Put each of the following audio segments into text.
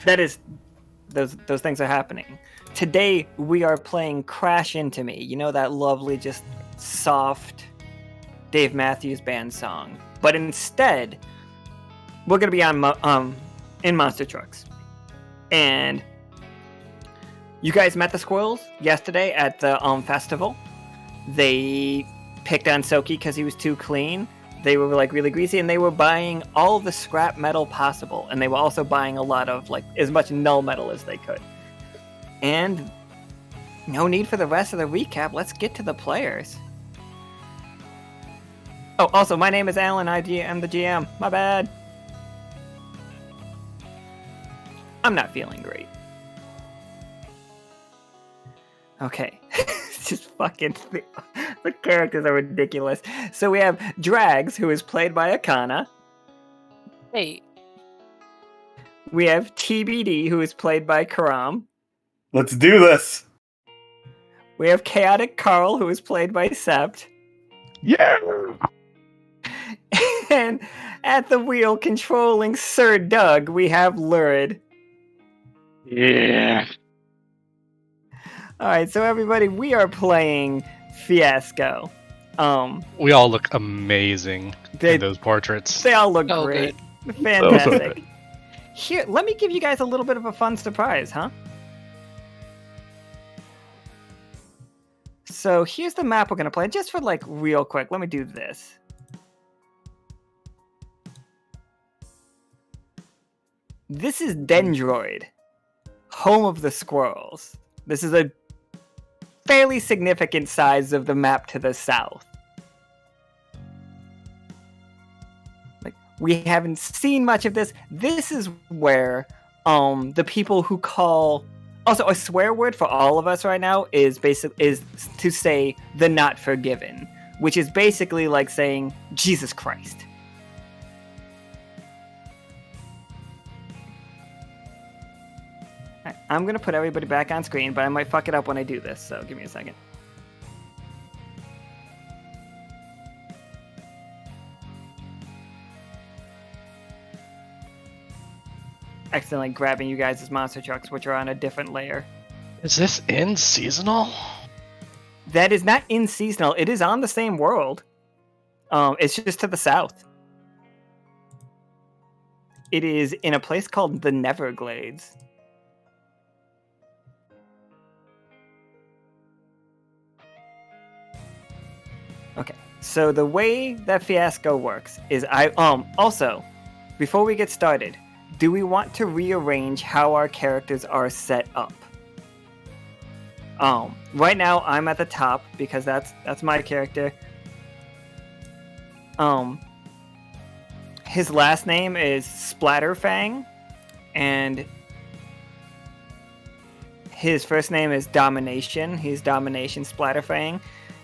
That is, those things are happening. Today we are playing Crash Into Me. You know that lovely, just soft Dave Matthews Band song. But instead, we're gonna be on in monster trucks. And you guys met the squirrels yesterday at the festival. They picked on Soki because he was too clean. They were like really greasy, and they were buying all the scrap metal possible, and they were also buying a lot of like as much null metal as they could. And no need for the rest of the recap. Let's get to the players. Oh, also, my name is Alan. I'm the GM. My bad. I'm not feeling great. Okay. Just fucking... The characters are ridiculous. So we have Dragz, who is played by Akhana. Hey. We have TBD, who is played by Karam. Let's do this! We have Chaotic Karl, who is played by Sept. Yeah! And at the wheel, controlling Sir Doug, we have Lurid. Yeah! Alright, so everybody, we are playing Fiasco. We all look amazing in those portraits. They all look great. Good. Fantastic. Here, let me give you guys a little bit of a fun surprise, huh? So here's the map we're going to play. Just for like real quick, let me do this. This is Dendroid, home of the squirrels. This is a fairly significant size of the map to the south. Like, we haven't seen much of this. This is where the people who call... Also, a swear word for all of us right now is to say the not forgiven, which is basically like saying Jesus Christ. Right, I'm gonna put everybody back on screen, but I might fuck it up when I do this, so give me a second. Accidentally grabbing you guys' monster trucks, which are on a different layer. Is this in seasonal? That is not in seasonal. It is on the same world. It's just to the south. It is in a place called the Neverglades. Okay, so the way that Fiasco works is also, before we get started, do we want to rearrange how our characters are set up? Right now I'm at the top because that's my character. His last name is Splatterfang, and his first name is Domination. He's Domination Splatterfang.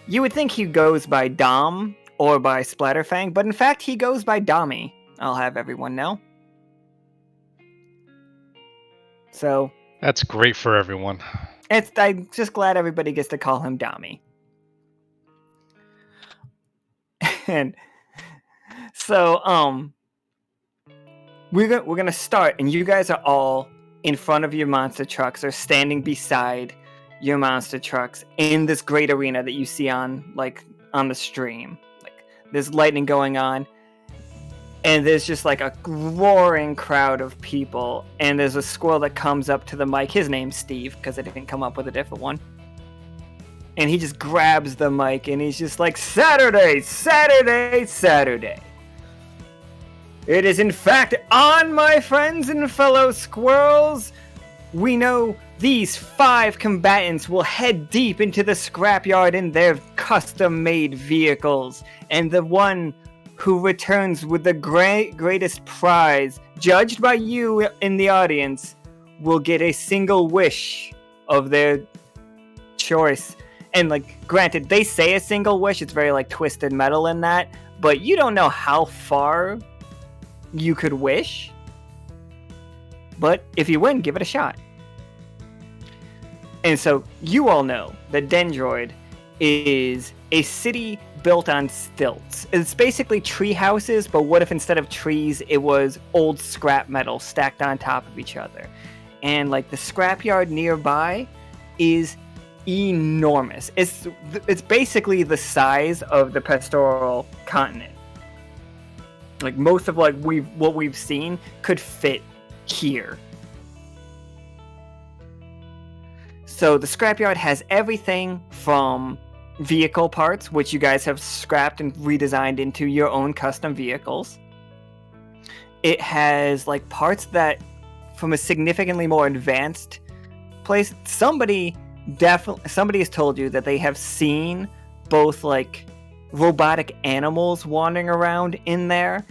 You would think he goes by Dom or by Splatterfang, but in fact he goes by Dommy. I'll have everyone know. So that's great for everyone. I'm just glad everybody gets to call him Dommy. And so we're gonna start, and you guys are all in front of your monster trucks or standing beside your monster trucks in this great arena that you see on the stream. Like, there's lightning going on, and there's just like a roaring crowd of people, and there's a squirrel that comes up to the mic. His name's Steve, because I didn't come up with a different one. And he just grabs the mic, and he's just like, Saturday, Saturday, Saturday. It is in fact on, my friends and fellow squirrels. We know these 5 combatants will head deep into the scrapyard in their custom-made vehicles, and the one who returns with the greatest prize, judged by you in the audience, will get a single wish of their choice. And like, granted, they say a single wish, it's very like Twisted Metal in that, but you don't know how far you could wish. But if you win, give it a shot. And so you all know that Dendroid is a city built on stilts. It's basically tree houses, but what if instead of trees, it was old scrap metal stacked on top of each other? And like the scrapyard nearby is enormous. It's basically the size of the pastoral continent. Like most of what we've seen could fit here. So the scrapyard has everything from vehicle parts, which you guys have scrapped and redesigned into your own custom vehicles. It has like parts that from a significantly more advanced place. Somebody has told you that they have seen both like robotic animals wandering around in there,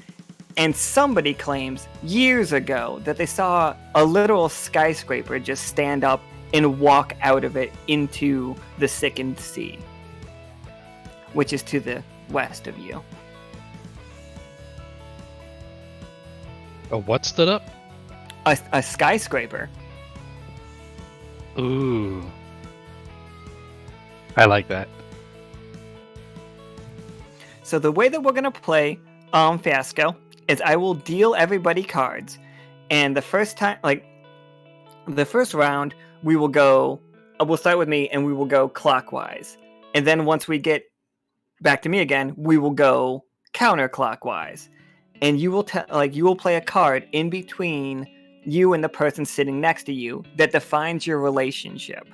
and somebody claims years ago that they saw a literal skyscraper just stand up and walk out of it into the sickened sea, which is to the west of you. What stood up? A skyscraper. Ooh. I like that. So the way that we're going to play Fiasco is I will deal everybody cards, and the first round, we'll start with me, and we will go clockwise. And then once we get back to me again, we will go counterclockwise. And you will play a card in between you and the person sitting next to you that defines your relationship.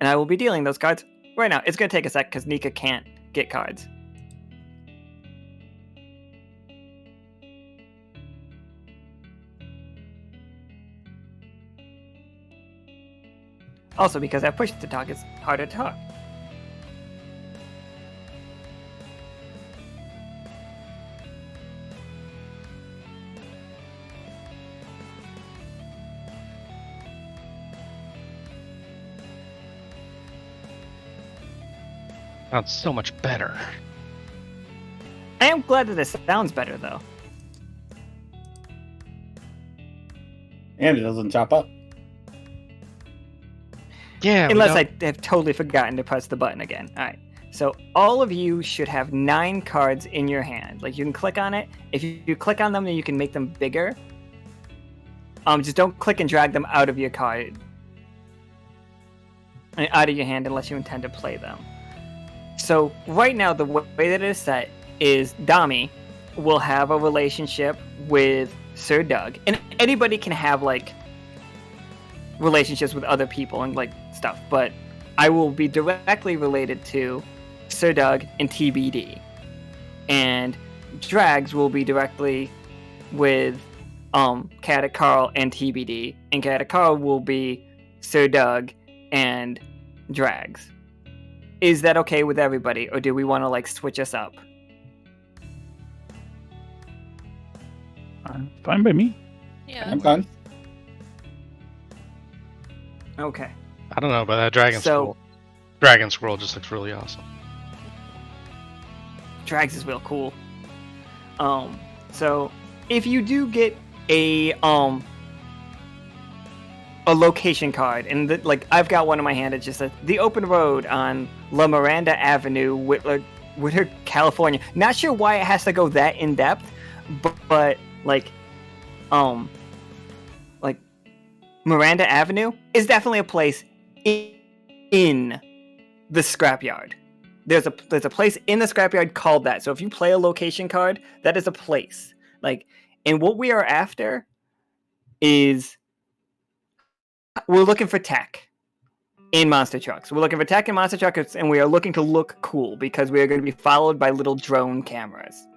And I will be dealing those cards right now. It's going to take a sec because Nika can't get cards. Also, because I pushed to talk, it's harder to talk. Sounds so much better. I am glad that this sounds better, though. And it doesn't chop up. Yeah. Unless I have totally forgotten to press the button again. All right. So all of you should have 9 cards in your hand. Like you can click on it. If you click on them, then you can make them bigger. Just don't click and drag them out of your card, out of your hand, unless you intend to play them. So right now, the way that it is set is Dami will have a relationship with Sir Doug, and anybody can have like relationships with other people and like stuff, but I will be directly related to Sir Doug and TBD, and Dragz will be directly with Karl and TBD, and Karl will be Sir Doug and Dragz. Is that okay with everybody, or do we want to like switch us up? Fine by me. Yeah. I'm fine. Okay. I don't know, but that dragon squirrel just looks really awesome. Dragz is real cool. So if you do get a location card, and like I've got one in my hand, it just says the open road on La Miranda Avenue, Whittier, California. Not sure why it has to go that in depth, but like Miranda Avenue is definitely a place in the scrapyard. There's a place in the scrapyard called that. So if you play a location card, that is a place. Like, and what we are after is we're looking for tech in monster trucks. We're looking for tech in monster trucks, and we are looking to look cool because we are going to be followed by little drone cameras.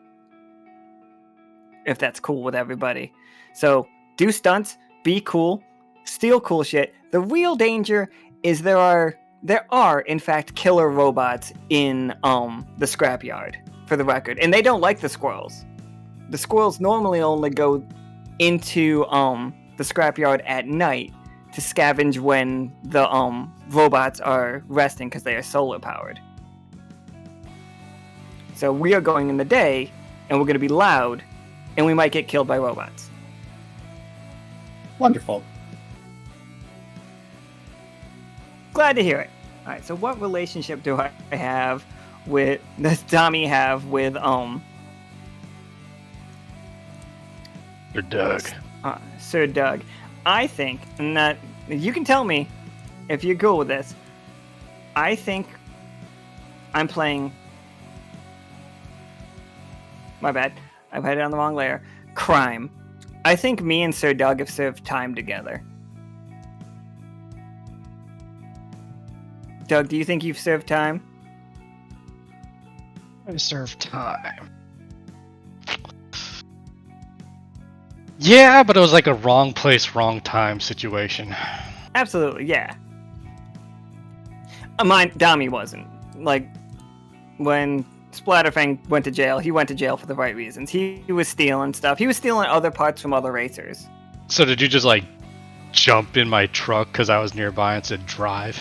If that's cool with everybody. So do stunts, be cool, steal cool shit. The real danger is there are in fact killer robots in the scrapyard, for the record, and they don't like the squirrels. The squirrels normally only go into the scrapyard at night to scavenge when the robots are resting because they are solar powered. So we are going in the day, and we're going to be loud, and we might get killed by robots. Wonderful. Glad to hear it. right. So what relationship do I have with does Dami have with You're Doug. Sir Doug? I think that you can tell me if you're cool with this. I think I'm playing. My bad. I've had it on the wrong layer. Crime. I think me and Sir Doug have served time together. Doug, do you think you've served time? I serve time. Yeah, but it was like a wrong place, wrong time situation. Absolutely, yeah. Mine, Dami wasn't. Like, when Splatterfang went to jail, he went to jail for the right reasons. He was stealing stuff. He was stealing other parts from other racers. So did you just like jump in my truck because I was nearby and said drive?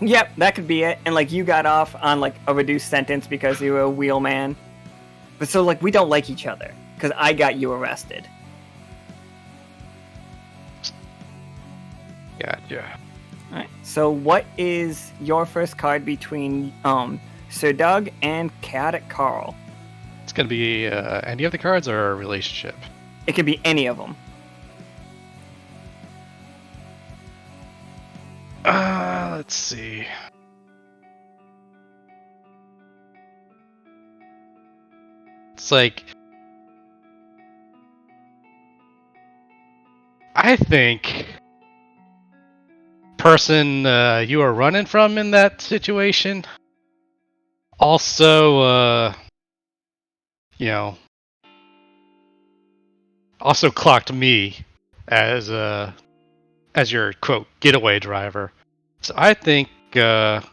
Yep, that could be it. And like you got off on like a reduced sentence because you were a wheelman. But so like we don't like each other because I got you arrested. Gotcha. All right. So what is your first card between Sir Doug and Chaotic Karl? It's gonna be any of the cards or a relationship. It could be any of them. Let's see. It's like I think person you are running from in that situation also also clocked me as your quote getaway driver. So I think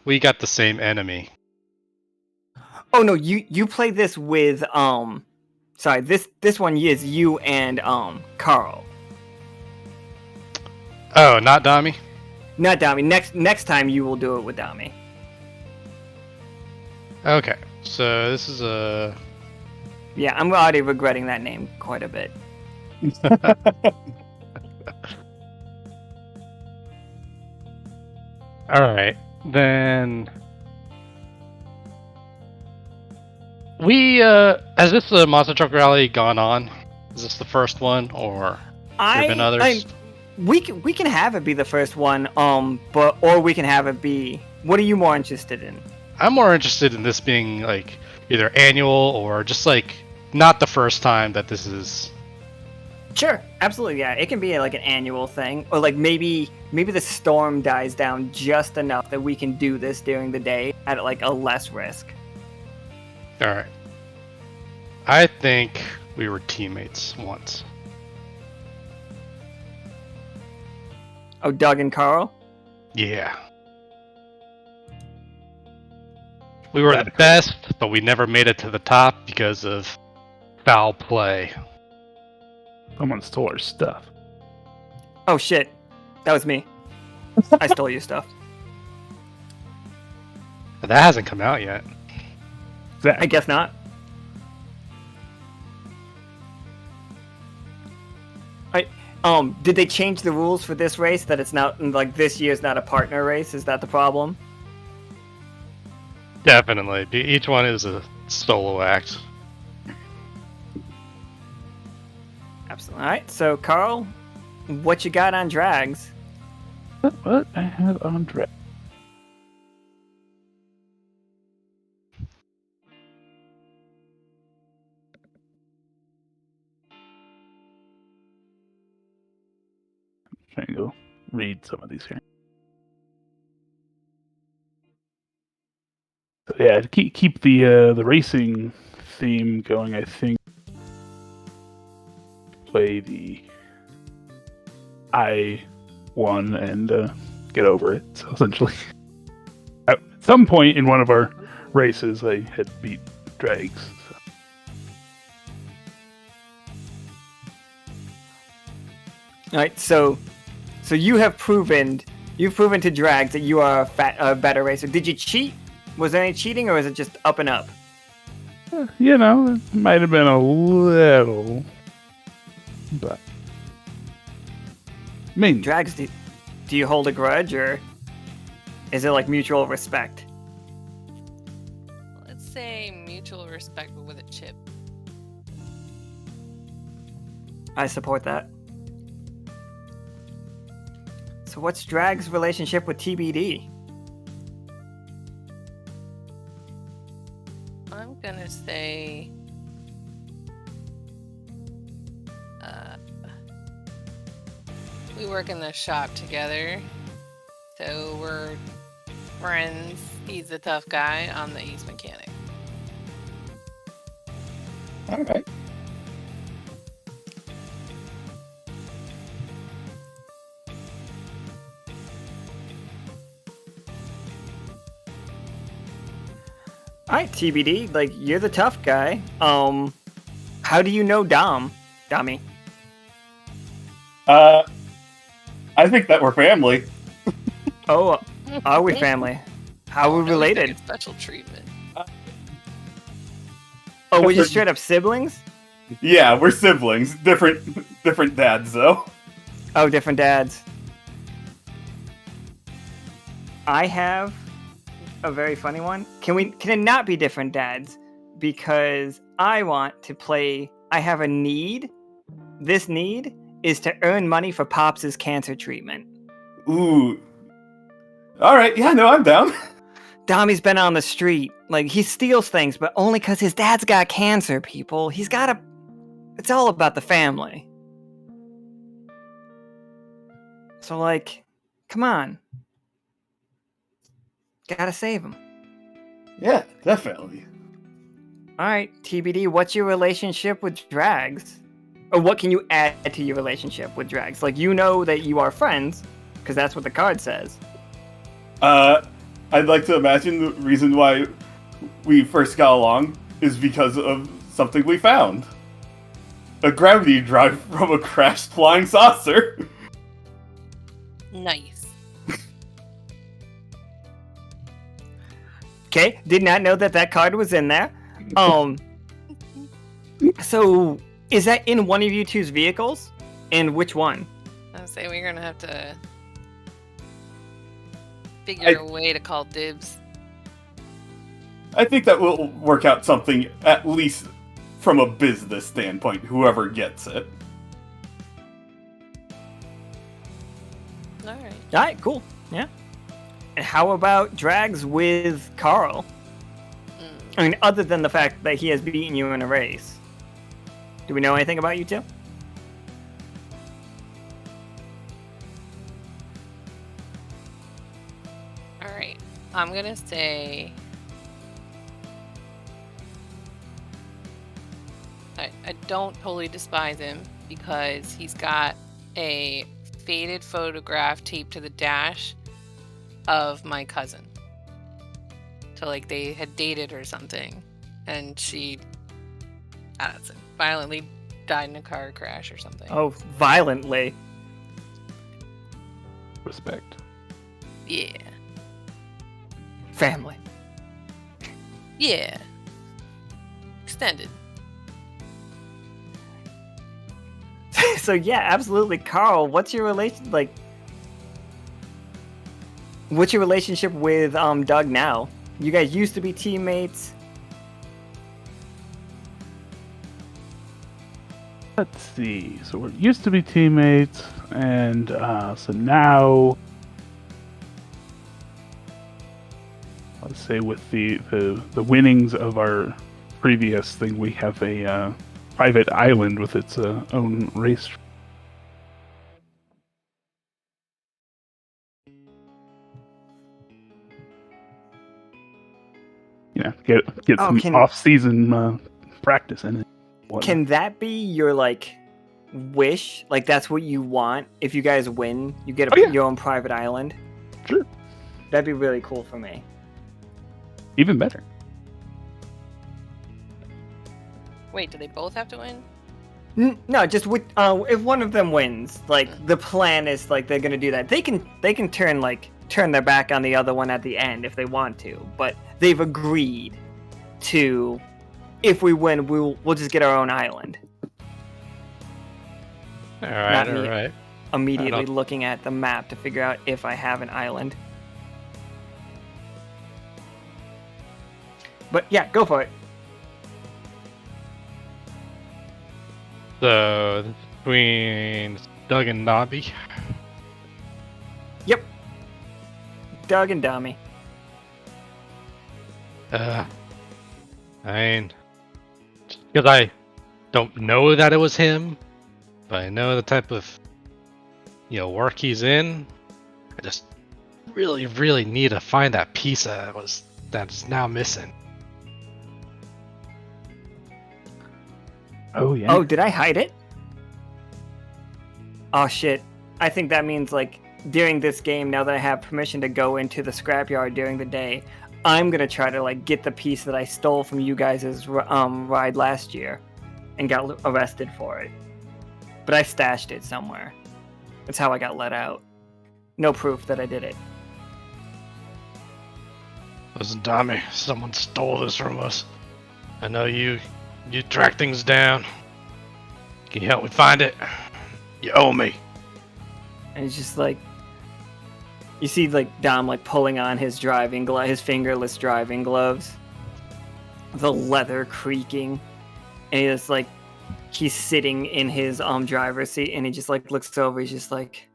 we got the same enemy. Oh no, you play this with sorry, this one is you and Karl. Oh, not Dami? Not Dami. Next time you will do it with Dami. Okay. So this is a Yeah, I'm already regretting that name quite a bit. Alright, then we has this Monster Truck Rally gone on? Is this the first one or have there been others? We can have it be the first one, or we can have it be. What are you more interested in? I'm more interested in this being like either annual or just like not the first time that this is. Sure, absolutely, yeah. It can be like an annual thing, or like maybe the storm dies down just enough that we can do this during the day at like a less risk. All right. I think we were teammates once. Oh, Doug and Karl? Yeah. We were the best, but we never made it to the top because of foul play. Someone stole our stuff. Oh shit, that was me. I stole your stuff. But that hasn't come out yet. I guess not. Did they change the rules for this race that it's not like this year's not a partner race? Is that the problem? Definitely. Each one is a solo act. Absolutely. All right. So, Karl, what you got on Dragz? What I have on Dragz? Trying to go read some of these here. So yeah, to keep the racing theme going, I think play the I-1 and get over it. So essentially, at some point in one of our races, I had beat Dragz. So. All right. So you've proven to Dragz that you are a better racer. Did you cheat? Was there any cheating, or was it just up and up? You know, it might have been a little, but Dragz, do you hold a grudge, or? Is it like mutual respect? Let's say mutual respect, but with a chip. I support that. So what's Drag's relationship with TBD? I'm gonna say we work in the shop together, so we're friends. He's the tough guy, I'm the ace mechanic. All right. All right, TBD, like you're the tough guy. How do you know Dommy? I think that we're family. Oh, are we family? How are we No, he's getting related? special treatment. Oh, we're just straight up siblings? Yeah, we're siblings. Different dads, though. Oh, different dads. I have a very funny one. Can it not be different dads? Because I want to play. I have a need. This need is to earn money for Pops' cancer treatment. Ooh. All right. Yeah, no, I'm down. Dommy's been on the street. Like, he steals things, but only because his dad's got cancer, people. He's got a... It's all about the family. So, like, come on. Gotta save him. Yeah, definitely. Alright, TBD, what's your relationship with Dragz? Or what can you add to your relationship with Dragz? Like, you know that you are friends, because that's what the card says. I'd like to imagine the reason why we first got along is because of something we found. A gravity drive from a crashed flying saucer. Nice. Okay, did not know that card was in there. So, is that in one of you two's vehicles? And which one? I would say we're gonna have to figure a way to call dibs. I think that will work out something, at least from a business standpoint, whoever gets it. Alright. Alright, cool. Yeah. And how about Dragz with Karl? I mean, other than the fact that he has beaten you in a race. Do we know anything about you two? Alright. I'm gonna say I don't totally despise him because he's got a faded photograph taped to the dash of my cousin. So like they had dated or something and she violently died in a car crash or something. Oh, violently. Respect. Yeah. Family. Yeah. Extended. So yeah, absolutely. Karl, what's your relation what's your relationship with Doug now? You guys used to be teammates. Let's see. So we used to be teammates, and so now, let's say with the winnings of our previous thing, we have a private island with its own race. You know, get some off-season practice in it. Whatnot. Can that be your wish? Like that's what you want? If you guys win, you get your own private island? Sure. That'd be really cool for me. Even better. Wait, do they both have to win? No, just if one of them wins, the plan is they're gonna do that. They can turn their back on the other one at the end if they want to, but they've agreed to. If we win, we'll just get our own island. All right. Immediately looking at the map to figure out if I have an island. But yeah, go for it. So between Doug and Nobby. Yep. Doug and Dami. I mean, because I don't know that it was him, but I know the type of, work he's in. I just really, really need to find that piece that's now missing. Oh yeah. Oh, did I hide it? Oh shit. I think that means like during this game, now that I have permission to go into the scrapyard during the day, I'm gonna try to like get the piece that I stole from you guys' ride last year and got arrested for it. But I stashed it somewhere. That's how I got let out. No proof that I did it. Listen, Tommy, someone stole this from us. I know you track things down. Can you help me find it? You owe me. And it's just like, you see like Dom like pulling on his his fingerless driving gloves, the leather creaking, and it's like he's sitting in his driver's seat, and he just like looks over. He's just like,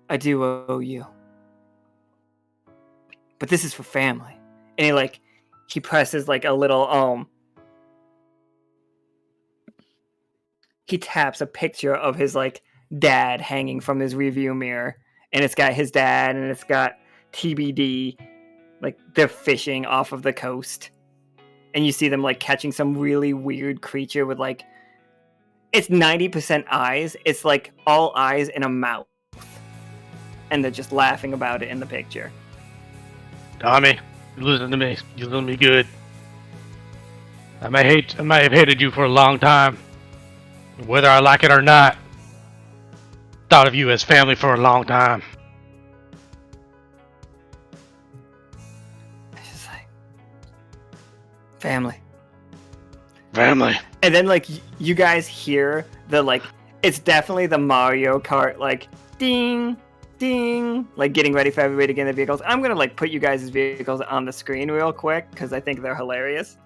I do owe you, but this is for family. And he presses like a little he taps a picture of his like dad hanging from his review mirror, and it's got his dad and it's got TBD, like they're fishing off of the coast, and you see them like catching some really weird creature with like, it's 90% eyes. It's like all eyes in a mouth, and they're just laughing about it in the picture. Tommy, you listen to me. You listen to me good. I might have hated you for a long time. Whether I like it or not, thought of you as family for a long time. It's just like, family. Family. And then like you guys hear the like, it's definitely the Mario Kart like ding ding, like getting ready for everybody to get in the vehicles. I'm gonna like put you guys' vehicles on the screen real quick because I think they're hilarious.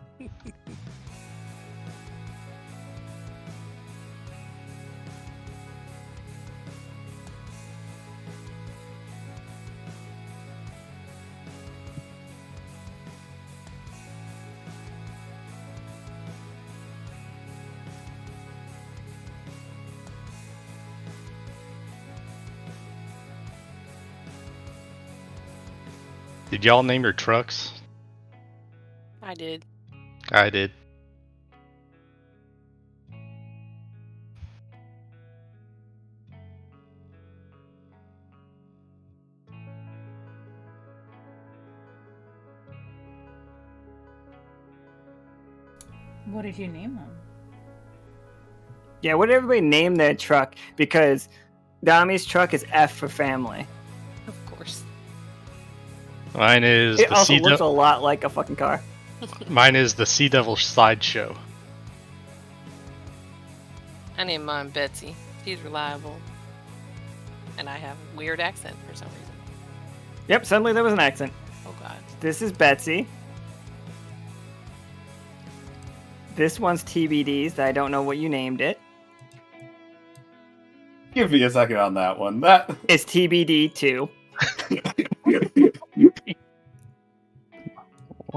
Did y'all name your trucks? I did. I did. What did you name them? Yeah, what did everybody name their truck? Because Dami's truck is F for family. Of course. Mine is It the also Sea looks a Devil. lot like a fucking car. Mine is the Sea Devil Slideshow. I named mine Betsy. She's reliable. And I have a weird accent for some reason. Yep, suddenly there was an accent. Oh god. This is Betsy. This one's TBD's, that I don't know what you named it. Give me a second on that one. That It's TBD too.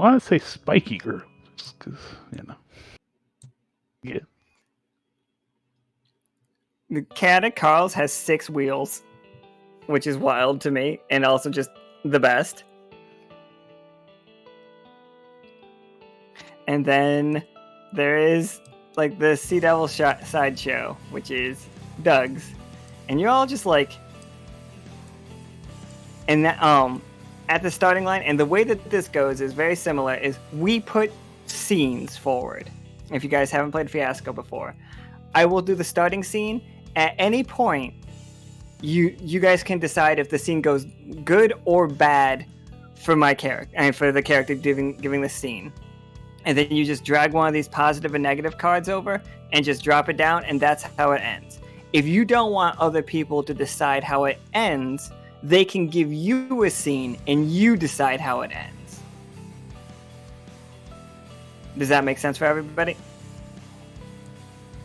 I want to say Spiky Group, just because, Yeah. The cat at Karl's has 6 wheels, which is wild to me, and also just the best. And then there is like the Sea Devil sideshow, which is Doug's, and you're all just like, and that at the starting line. And the way that this goes is very similar. Is we put scenes forward. If you guys haven't played Fiasco before, I will do the starting scene. At any point, you guys can decide if the scene goes good or bad for my character and for the character giving the scene. And then you just drag one of these positive and negative cards over and just drop it down, and that's how it ends. If you don't want other people to decide how it ends, they can give you a scene and you decide how it ends. Does that make sense for everybody?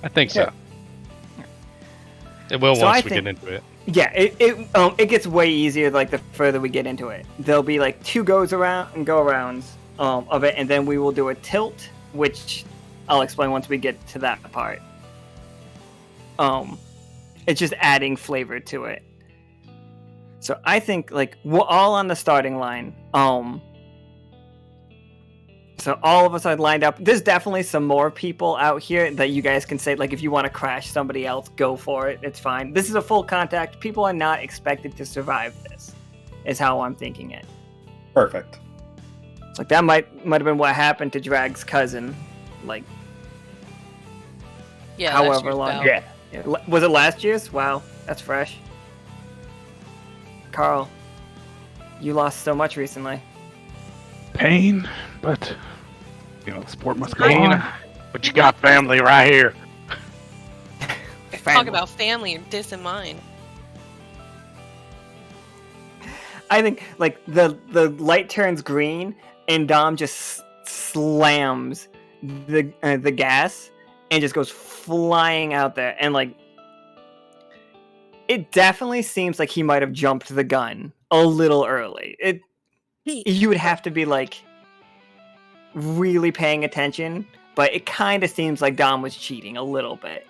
I think so. It will So once I we think- get into it. Yeah, it gets way easier like the further we get into it. There'll be like 2 go arounds of it, and then we will do a tilt, which I'll explain once we get to that part. It's just adding flavor to it. So I think like we're all on the starting line. So all of us are lined up. There's definitely some more people out here that you guys can say, like, if you want to crash somebody else, go for it. It's fine. This is a full contact. People are not expected to survive this, is how I'm thinking it. Perfect. It's like that might have been what happened to Drag's cousin. Like, Yeah. however that's long. your Yeah. Was it last year's? Wow, that's fresh. Karl, you lost so much recently. Pain, but the sport must go Pain. on. But you got family right here. Talk about family and dissing mine. I think like the light turns green and Dom just slams the gas and just goes flying out there, and like it definitely seems like he might have jumped the gun a little early. You would have to be like really paying attention, but it kind of seems like Dom was cheating a little bit.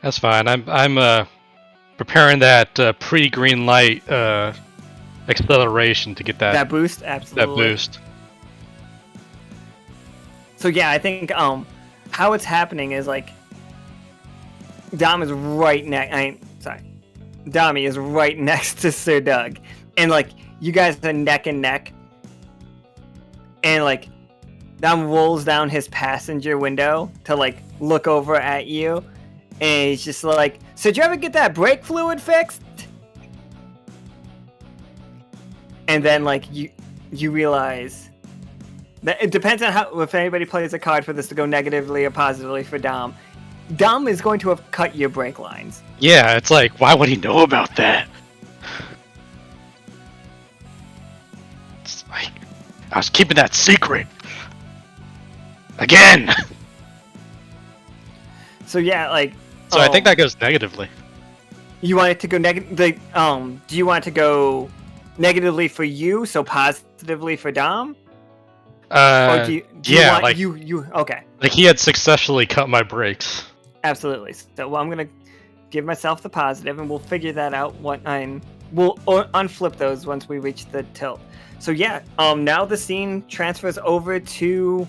That's fine. I'm preparing that pre-green light acceleration to get That boost, that absolutely. boost. So yeah, I think how it's happening is like Dom is right Dami is right next to Sir Doug, and like you guys are neck and neck, and like Dom rolls down his passenger window to like look over at you, and he's just like, "So did you ever get that brake fluid fixed?" And then like you realize that it depends on how, if anybody plays a card for this to go negatively or positively for Dom. Dom is going to have cut your brake lines. Yeah, it's like, why would he know about that? It's like, I was keeping that secret. Again! So yeah, like. So I think that goes negatively. You want it to go negative. Do you want it to go negatively for you, so positively for Dom? Or do you yeah, want, like you okay? like he had successfully cut my brakes. Absolutely. So well, I'm gonna give myself the positive, and we'll figure that out. We'll unflip those once we reach the tilt. So yeah, now the scene transfers over to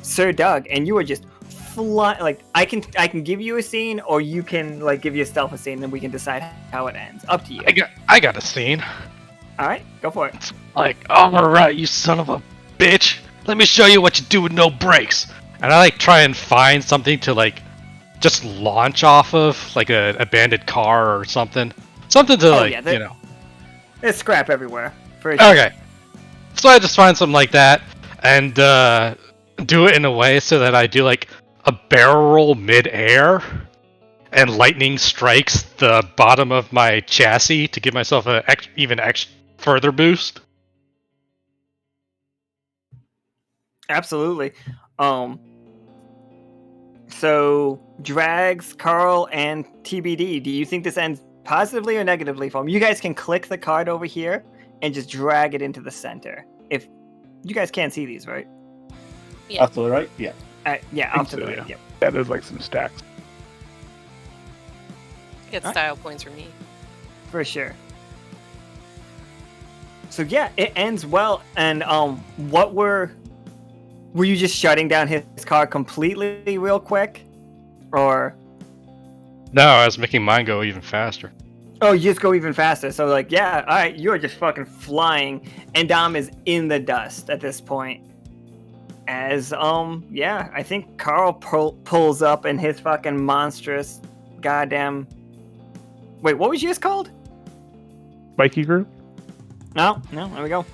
Sir Doug, and you are just flying. Like I can give you a scene, or you can like give yourself a scene, and we can decide how it ends. Up to you. I got a scene. All right, go for it. Like, alright, you son of a bitch. Let me show you what you do with no brakes. And I like try and find something to like just launch off of, like a abandoned car or something. Something to like, yeah, you know. There's scrap everywhere. For Okay. So I just find something like that and do it in a way so that I do like a barrel roll mid-air and lightning strikes the bottom of my chassis to give myself a even further boost. Absolutely. So Dragz, Karl, and TBD, do you think this ends positively or negatively for him? You guys can click the card over here and just drag it into the center. If you guys can't see these, right? Yeah. Off to the right? Yeah. Yeah, think off to the so, right. yeah. Yep. Yeah, there's like some stacks. Get style points for me. For sure. So yeah, it ends well. And what were you just shutting down his car completely real quick? Or No, I was making mine go even faster. oh, you just go even faster. So like, yeah, all right, you're just fucking flying, and Dom is in the dust at this point. As yeah, I think Karl pulls up in his fucking monstrous goddamn. Wait, what was yours called? Spiky group? No, there we go.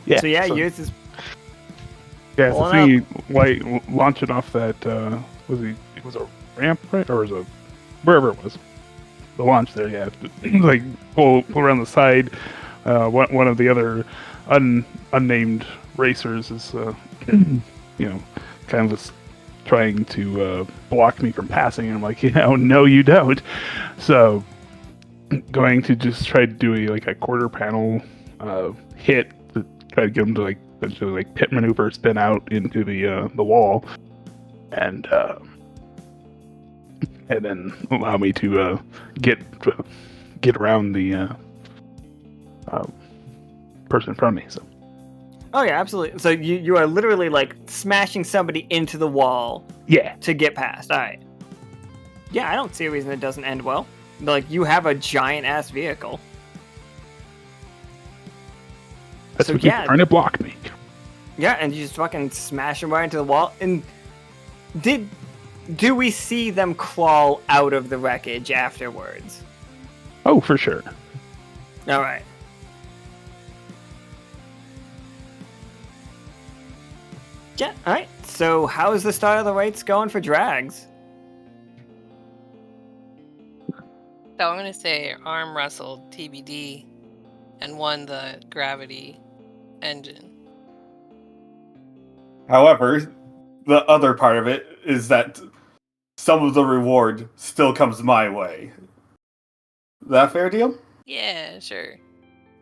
Yeah. So yeah, yours is Yeah, it's the pulling thing launching off that it was a ramp, right? Or was it wherever it was. The launch there, yeah. Like pull around the side. One of the other unnamed racers is, kind of trying to block me from passing. And I'm like, no, you don't. So, going to just try to do a quarter panel hit to try to get him to essentially pit maneuver, spin out into the wall, and then allow me to get around the person in front of me. So. Oh yeah, absolutely. So you are literally smashing somebody into the wall. Yeah. To get past. All right. Yeah, I don't see a reason it doesn't end well. You have a giant ass vehicle. That's what you're trying to block me. Yeah, and you just fucking smash them right into the wall. And do we see them crawl out of the wreckage afterwards? Oh, for sure. All right. Yeah, all right. So how's the start of the rates going for Dragz? So I'm going to say arm wrestled TBD and won the gravity engine. However, the other part of it is that some of the reward still comes my way. That fair deal? Yeah, sure.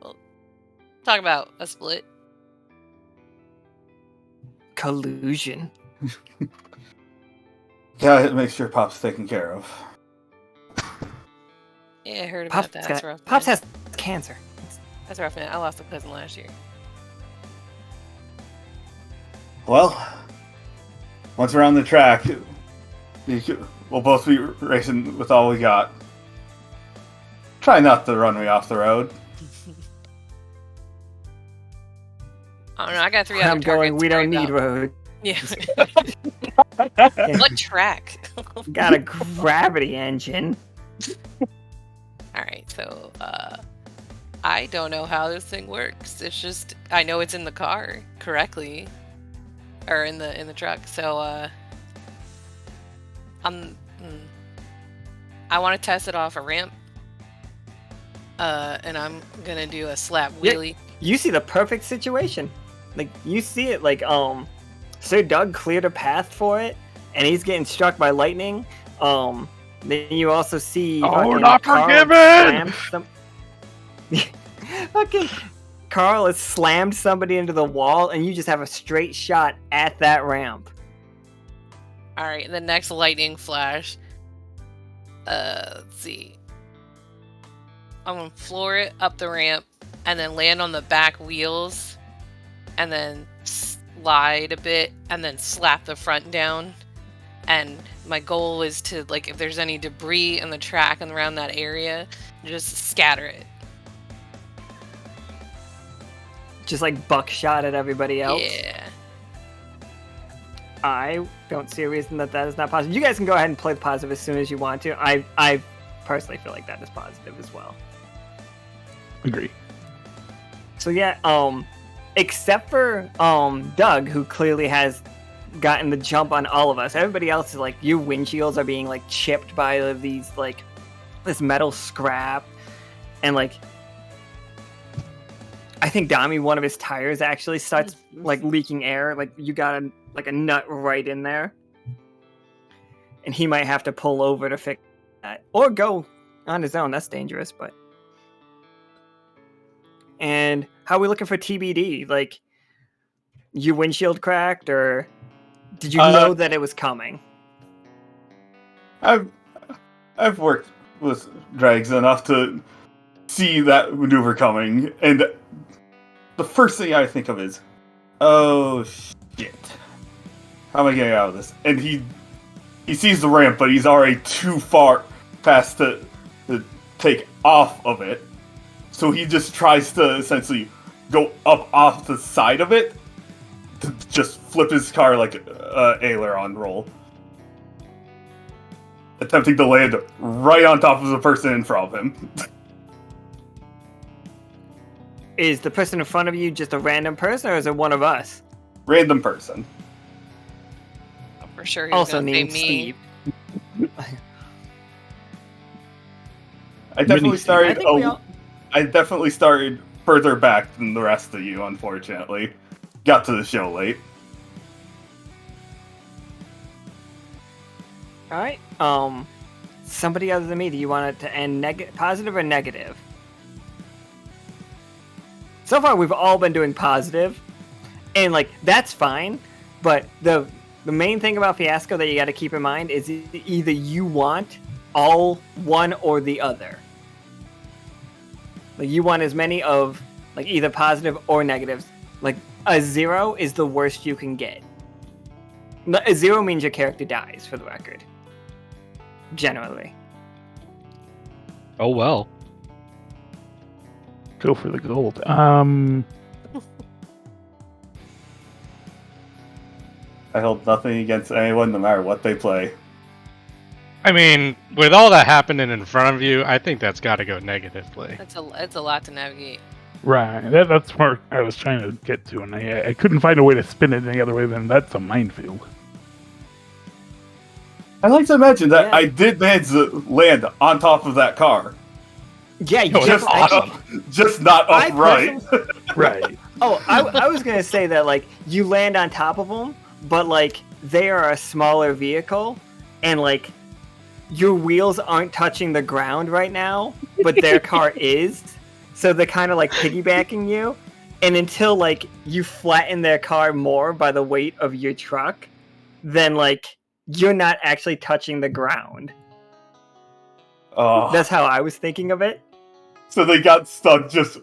Well, talk about a split. Collusion. Gotta make sure Pop's taken care of. Yeah, I heard about that. That's rough. Pops Man. has cancer. That's rough, man. I lost a cousin last year. Well, once we're on the track, we'll both be racing with all we got. Try not to run me off the road. I don't know. I got 3 other I'm going. targets We don't lined need up. road. Yeah. What track? Got a gravity engine. All right, so I don't know how this thing works. It's just I know it's in the car correctly, or in the truck. So I want to test it off a ramp, and I'm gonna do a slap wheelie. Yeah, you see the perfect situation. You see it Sir Doug cleared a path for it, and he's getting struck by lightning. Then you also see we're not Karl forgiven! Fucking Karl has slammed somebody into the wall, and you just have a straight shot at that ramp. All right, the next lightning flash. Let's see. I'm gonna floor it up the ramp, and then land on the back wheels, and then slide a bit, and then slap the front down. And my goal is to, if there's any debris in the track and around that area, just scatter it. Just buckshot at everybody else. Yeah. I don't see a reason that is not positive. You guys can go ahead and play the positive as soon as you want to. I personally feel like that is positive as well. Agree. So yeah, except for Doug, who clearly has gotten the jump on all of us. Everybody else is your windshields are being chipped by these this metal scrap, and I think Dami, one of his tires actually starts leaking air. You got a nut right in there, and he might have to pull over to fix that, or go on his own. That's dangerous, but. And how are we looking for TBD? Your windshield cracked, or did you know that it was coming? I've worked with Dragz enough to see that maneuver coming, and the first thing I think of is, oh shit, how am I getting out of this? And he sees the ramp, but he's already too far past to take off of it. So he just tries to essentially go up off the side of it to just flip his car like an aileron roll. Attempting to land right on top of the person in front of him. Is the person in front of you just a random person, or is it one of us? Random person. For sure he's Also gonna say named me. Steve. I definitely started. I think we all... I definitely started further back than the rest of you, unfortunately. got to the show late. All right. Somebody other than me, do you want it to end positive or negative? So far, we've all been doing positive, and like that's fine. But the main thing about Fiasco that you got to keep in mind is either you want all one or the other. Like you want as many of like either positive or negatives. Like a 0 is the worst you can get. A 0 means your character dies, for the record. Generally. Oh well. Go for the gold. I hold nothing against anyone, no matter what they play. I mean, with all that happening in front of you, I think that's got to go negatively. It's a lot to navigate. Right. That's where I was trying to get to, and I couldn't find a way to spin it any other way than that's a minefield. I like to imagine that Yeah. I did manage to land on top of that car. Yeah, you Oh, that's Just not I upright. Right. Oh, I was gonna say that like you land on top of them, but like they are a smaller vehicle, and like your wheels aren't touching the ground right now, but their car is, so they're kind of like piggybacking you, and until like you flatten their car more by the weight of your truck, then like you're not actually touching the ground. That's how I was thinking of it. So they got stuck just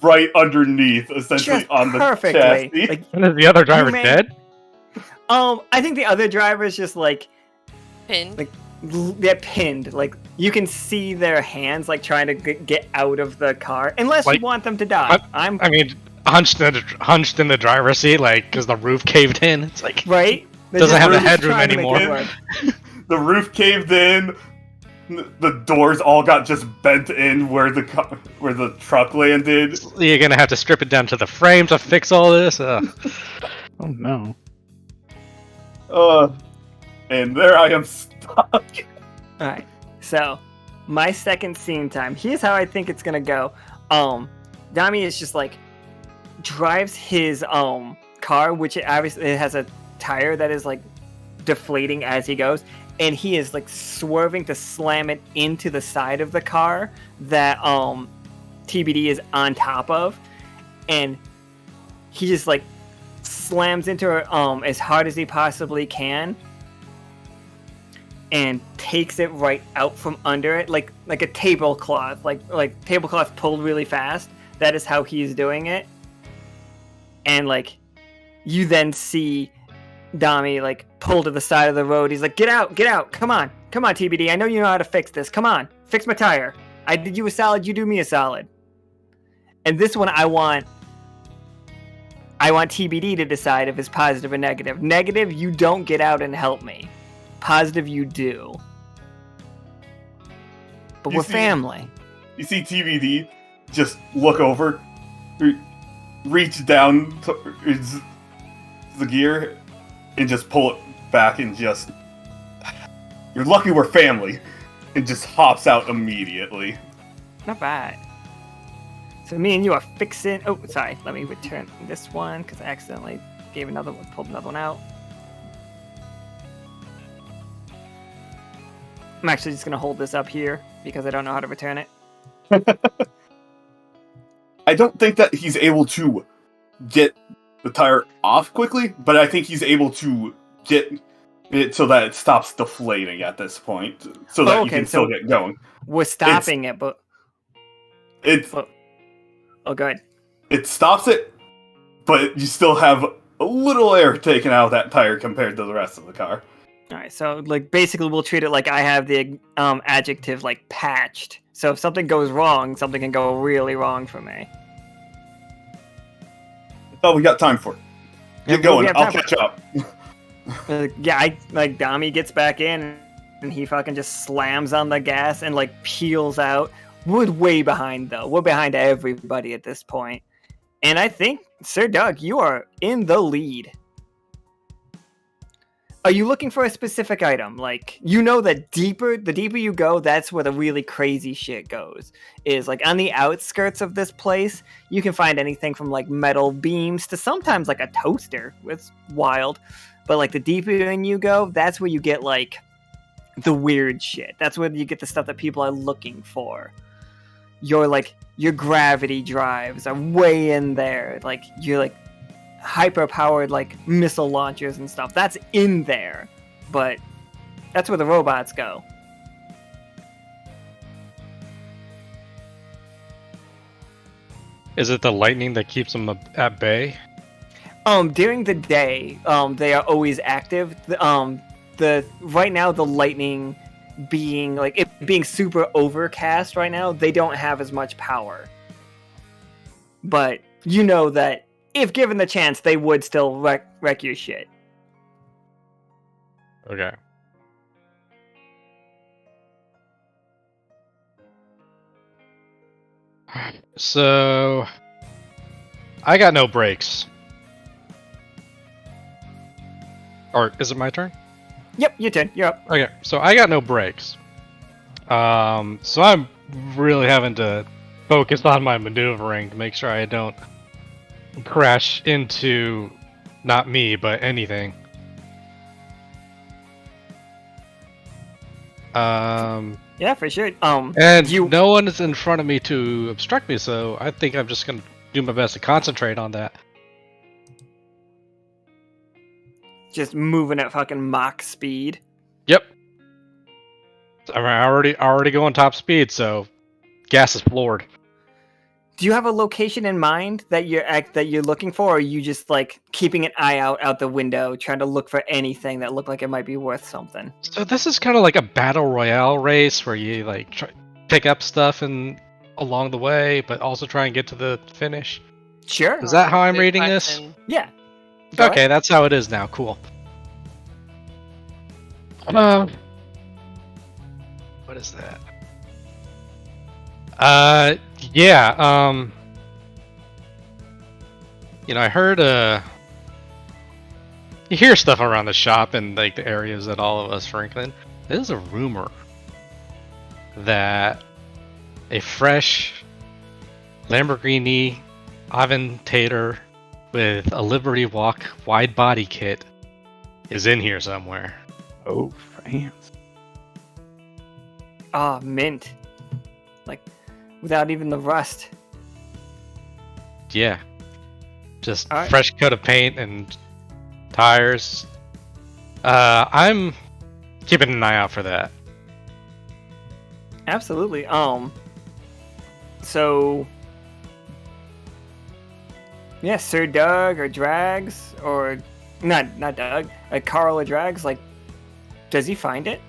right underneath, essentially Just on the perfectly. chassis. Like, And is the other driver may- dead? I think the other driver is just like Pinned. Like, they're pinned. Like you can see their hands like trying to get out of the car, unless Like, you want them to die. I mean, hunched in the driver's seat, like because the roof caved in. It's like right. They're Doesn't just- have the they're just headroom trying to make anymore. it work. The roof caved in. The doors all got just bent in where the truck landed. you're gonna have to strip it down to the frame to fix all this. Oh no. And there I am stuck. All right. So, my second scene time. Here's how I think it's gonna go. Dami is just like drives his car, which obviously it has a tire that is like deflating as he goes, and he is like swerving to slam it into the side of the car that TBD is on top of, and he just like slams into her as hard as he possibly can and takes it right out from under it like a tablecloth, like tablecloth pulled really fast. That is how he's doing it. And like you then see Dami like pull to the side of the road. He's like, get out, come on TBD, I know you know how to fix this, come on, fix my tire. I did you a solid, you do me a solid. And this one I want TBD to decide if it's positive or negative. Negative, you don't get out and help me. Positive, you do. But You we're see- family. You see TVD just look over, reach down towards the gear, and just pull it back and just... You're lucky we're family. And just hops out immediately. Not bad. So me and you are fixing... Oh, sorry. Let me return this one, because I accidentally pulled another one out. I'm actually just going to hold this up here, because I don't know how to return it. I don't think that he's able to get the tire off quickly, but I think he's able to get it so that it stops deflating at this point, so that you can still get going. We're stopping it, but... Oh, good. It stops it, but you still have a little air taken out of that tire compared to the rest of the car. Alright, so like basically we'll treat it like I have the adjective like patched. So if something goes wrong, something can go really wrong for me. Oh, we got time for it. Yeah, Get going, we have I'll time catch up. Dami gets back in and he fucking just slams on the gas and like peels out. We're way behind though. We're behind everybody at this point. And I think, Sir Doug, you are in the lead. Are you looking for a specific item? Like, you know that the deeper you go, that's where the really crazy shit goes. Is like on the outskirts of this place, you can find anything from like metal beams to sometimes like a toaster. It's wild. But like the deeper in you go, that's where you get like the weird shit. That's where you get the stuff that people are looking for. Your gravity drives are way in there. Like you're like hyper powered like missile launchers and stuff. That's in there. But that's where the robots go. Is it the lightning that keeps them at bay? During the day, they are always active. The right now the lightning being like it being super overcast right now, they don't have as much power. But you know that if given the chance, they would still wreck your shit. Okay. So, I got no brakes. Or is it my turn? Yep, your turn. You're up. Okay, so I got no brakes. So I'm really having to focus on my maneuvering to make sure I don't crash into not me, but anything. Yeah, for sure. And no one is in front of me to obstruct me, so I think I'm just gonna do my best to concentrate on that. Just moving at fucking Mach speed. Yep. I'm already going top speed, so gas is floored. Do you have a location in mind that you're looking for, or are you just like keeping an eye out the window, trying to look for anything that looked like it might be worth something? So this is kind of like a battle royale race where you like pick up stuff and along the way, but also try and get to the finish. Sure. Is that how I'm Good reading question. Yeah. this? Go Okay, ahead. that's how it is now. Cool. What is that? Yeah, you know, I heard, you hear stuff around the shop and, like, the areas that all of us frequent. There's a rumor that a fresh Lamborghini Aventador with a Liberty Walk wide body kit is in here somewhere. Oh, France. Ah, mint. Like, without even the rust. Yeah. Just All right. fresh coat of paint and tires. I'm keeping an eye out for that. Absolutely. So, yeah, Sir Doug or Dragz or not Doug, Karl or Dragz. Like, does he find it?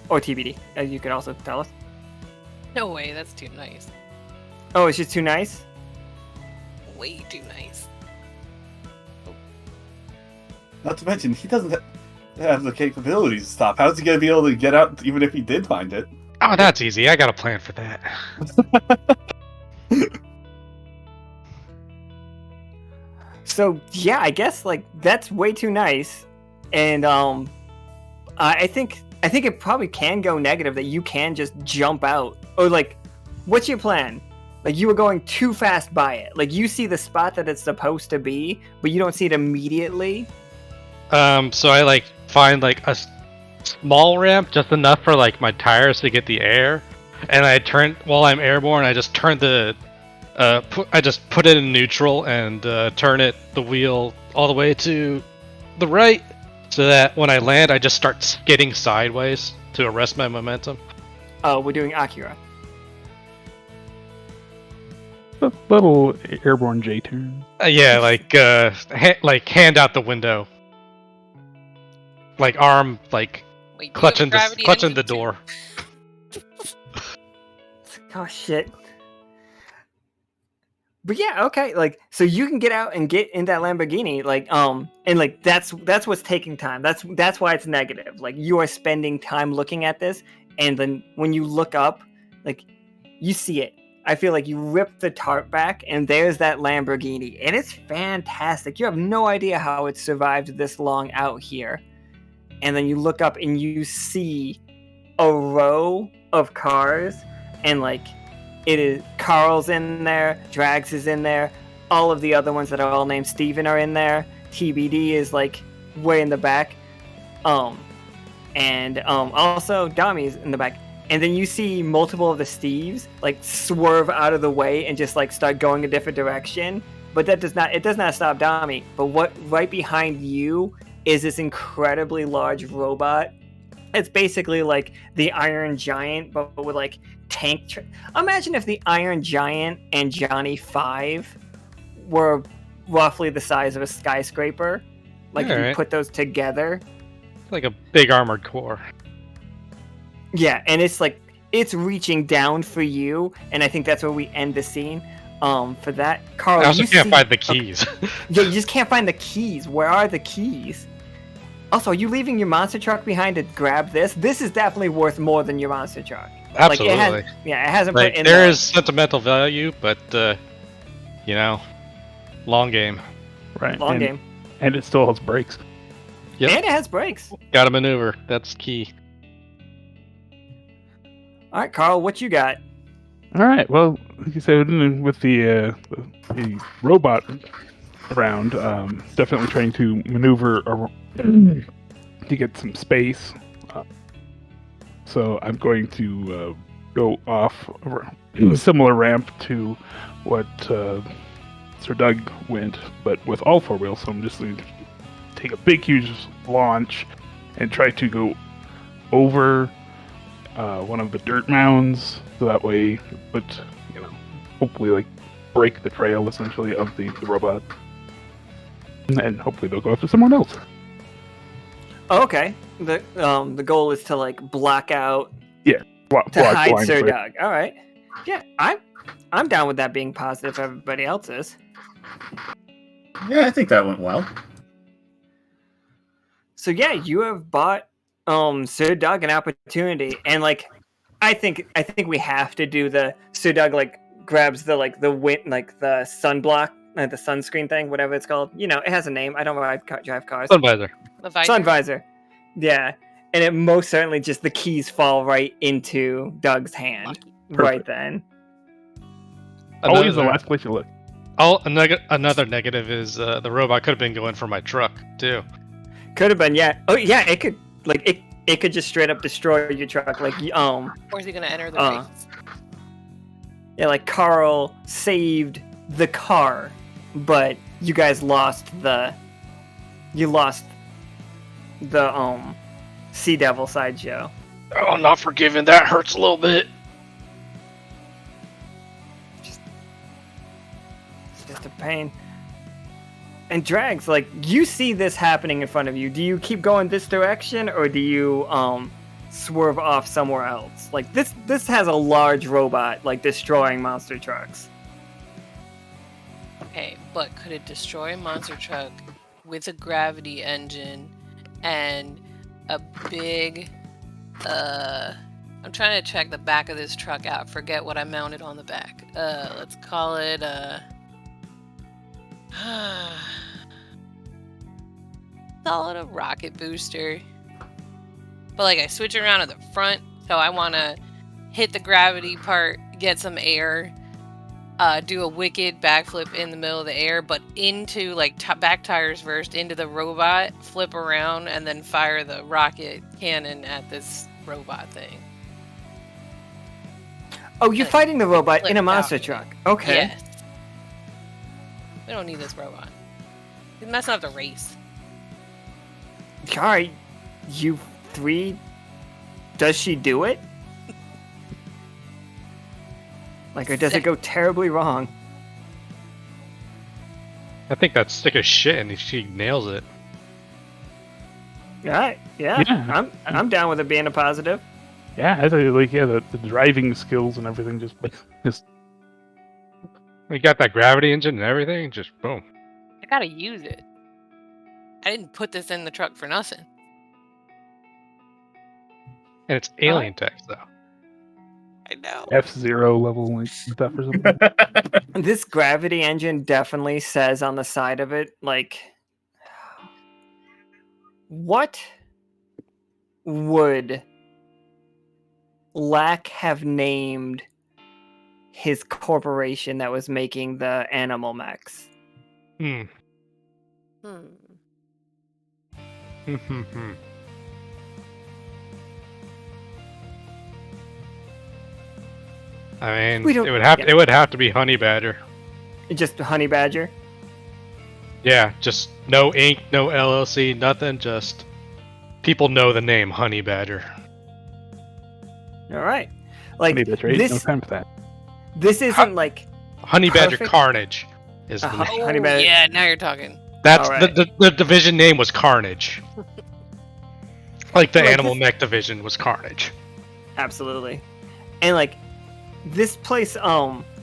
Or TBD, as you could also tell us. No way, that's too nice. Oh, it's just too nice? Way too nice. Not to mention, he doesn't have the capabilities to stop. How's he going to be able to get out even if he did find it? Oh, that's easy. I got a plan for that. So, yeah, I guess, like, that's way too nice. And, I think it probably can go negative that you can just jump out. Or, like, what's your plan? Like, you were going too fast by it. Like, you see the spot that it's supposed to be, but you don't see it immediately. So I like find like a small ramp, just enough for like my tires to get the air, and I turn while I'm airborne. I just turn the, I just put it in neutral and turn the wheel all the way to the right, so that when I land, I just start skidding sideways to arrest my momentum. Oh, we're doing Akira. A little airborne J-turn. Yeah, like like hand out the window, like arm like Wait, do you have clutching gravity clutching the engine too? door. Oh, shit. But yeah, okay, like, so you can get out and get in that Lamborghini, like, and like, that's what's taking time. That's why it's negative. Like, you are spending time looking at this, and then when you look up, like, you see it. I feel like you rip the tarp back, and there's that Lamborghini, and it's fantastic. You have no idea how it survived this long out here. And then you look up and you see a row of cars, and like it is Karl's in there, Dragz is in there, all of the other ones that are all named Steven are in there. TBD is like way in the back, and also Dami's in the back. And then you see multiple of the Steves like swerve out of the way and just like start going a different direction. But it does not stop Dami. But what right behind you is this incredibly large robot. It's basically like the Iron Giant, but with like tank. Imagine if the Iron Giant and Johnny 5 were roughly the size of a skyscraper. Like if you put those together. Like a big armored core. Yeah, and it's reaching down for you, and I think that's where we end the scene. For that, Karl, I also can't find the keys. Okay. Yeah, you just can't find the keys. Where are the keys? Also, are you leaving your monster truck behind to grab this? This is definitely worth more than your monster truck. Absolutely. Like, it hasn't like, put in there is sentimental value, but long game. Right. Long game. And it still has brakes. Yep. And it has brakes. Got to maneuver. That's key. All right, Karl, what you got? All right. Well, like you said, with the robot around, definitely trying to maneuver to get some space. So I'm going to go off a similar ramp to what Sir Doug went, but with all four wheels. So I'm just going to take a big, huge launch and try to go over one of the dirt mounds, so that way, but hopefully, like break the trail essentially of the robot, and hopefully they'll go after someone else. Oh, okay. The goal is to like block out. Yeah, to hide Sir Doug. All right. Yeah, I'm down with that being positive. If everybody else is. Yeah, I think that went well. So yeah, you have bought Sir Doug an opportunity, and like I think we have to do the Sir Doug like grabs the wind, like the sunblock, the sunscreen thing, whatever it's called. It has a name. I don't drive cars. Sun visor. The visor. Sun visor. Yeah, and it most certainly just the keys fall right into Doug's hand right then. Always the last place you look. Another negative is the robot could have been going for my truck too. Could have been, yeah. Oh yeah, it could it could just straight up destroy your truck, like Or is he gonna enter the race? Yeah, like Karl saved the car, but you guys lost the Sea Devil sideshow. Oh, not forgiven. That hurts a little bit. It's just a pain. And Dragz, like, you see this happening in front of you. Do you keep going this direction, or do you swerve off somewhere else? Like, this has a large robot, like, destroying monster trucks. Okay, but could it destroy a monster truck with a gravity engine and a big... I'm trying to check the back of this truck out. Forget what I mounted on the back. Let's call it call it a rocket booster. But like I switch around at the front, so I want to hit the gravity part, get some air, do a wicked backflip in the middle of the air, but into like back tires first, into the robot, flip around, and then fire the rocket cannon at this robot thing. Oh, you're fighting the robot in a monster truck. Okay. Yes. We don't need this robot. He's messing up the race. Alright, you three. Does she do it? Like, or does it go terribly wrong? I think that's sick as shit, and she nails it. Alright, yeah. I'm down with it being a positive. Yeah, I think the driving skills and everything just We got that gravity engine and everything, just boom. I gotta use it. I didn't put this in the truck for nothing. And it's alien tech, though. I know. F0 level like stuff or something. This gravity engine definitely says on the side of it, like, what would Lack have named his corporation that was making the animal mechs? Hmm. Hmm. I mean, We don't- it would have to be Honey Badger. Just Honey Badger? Yeah, just no ink, no LLC, nothing. Just people know the name Honey Badger. All right. Like, Maybe that's right. No this, time for that. this isn't like... Honey Badger Perfect. Carnage is the Uh-huh. name. Honey Oh, Badger. yeah, now you're talking. That's Alright. the division name was Carnage. Like the Like animal this- mech division was Carnage. Absolutely. And like this place,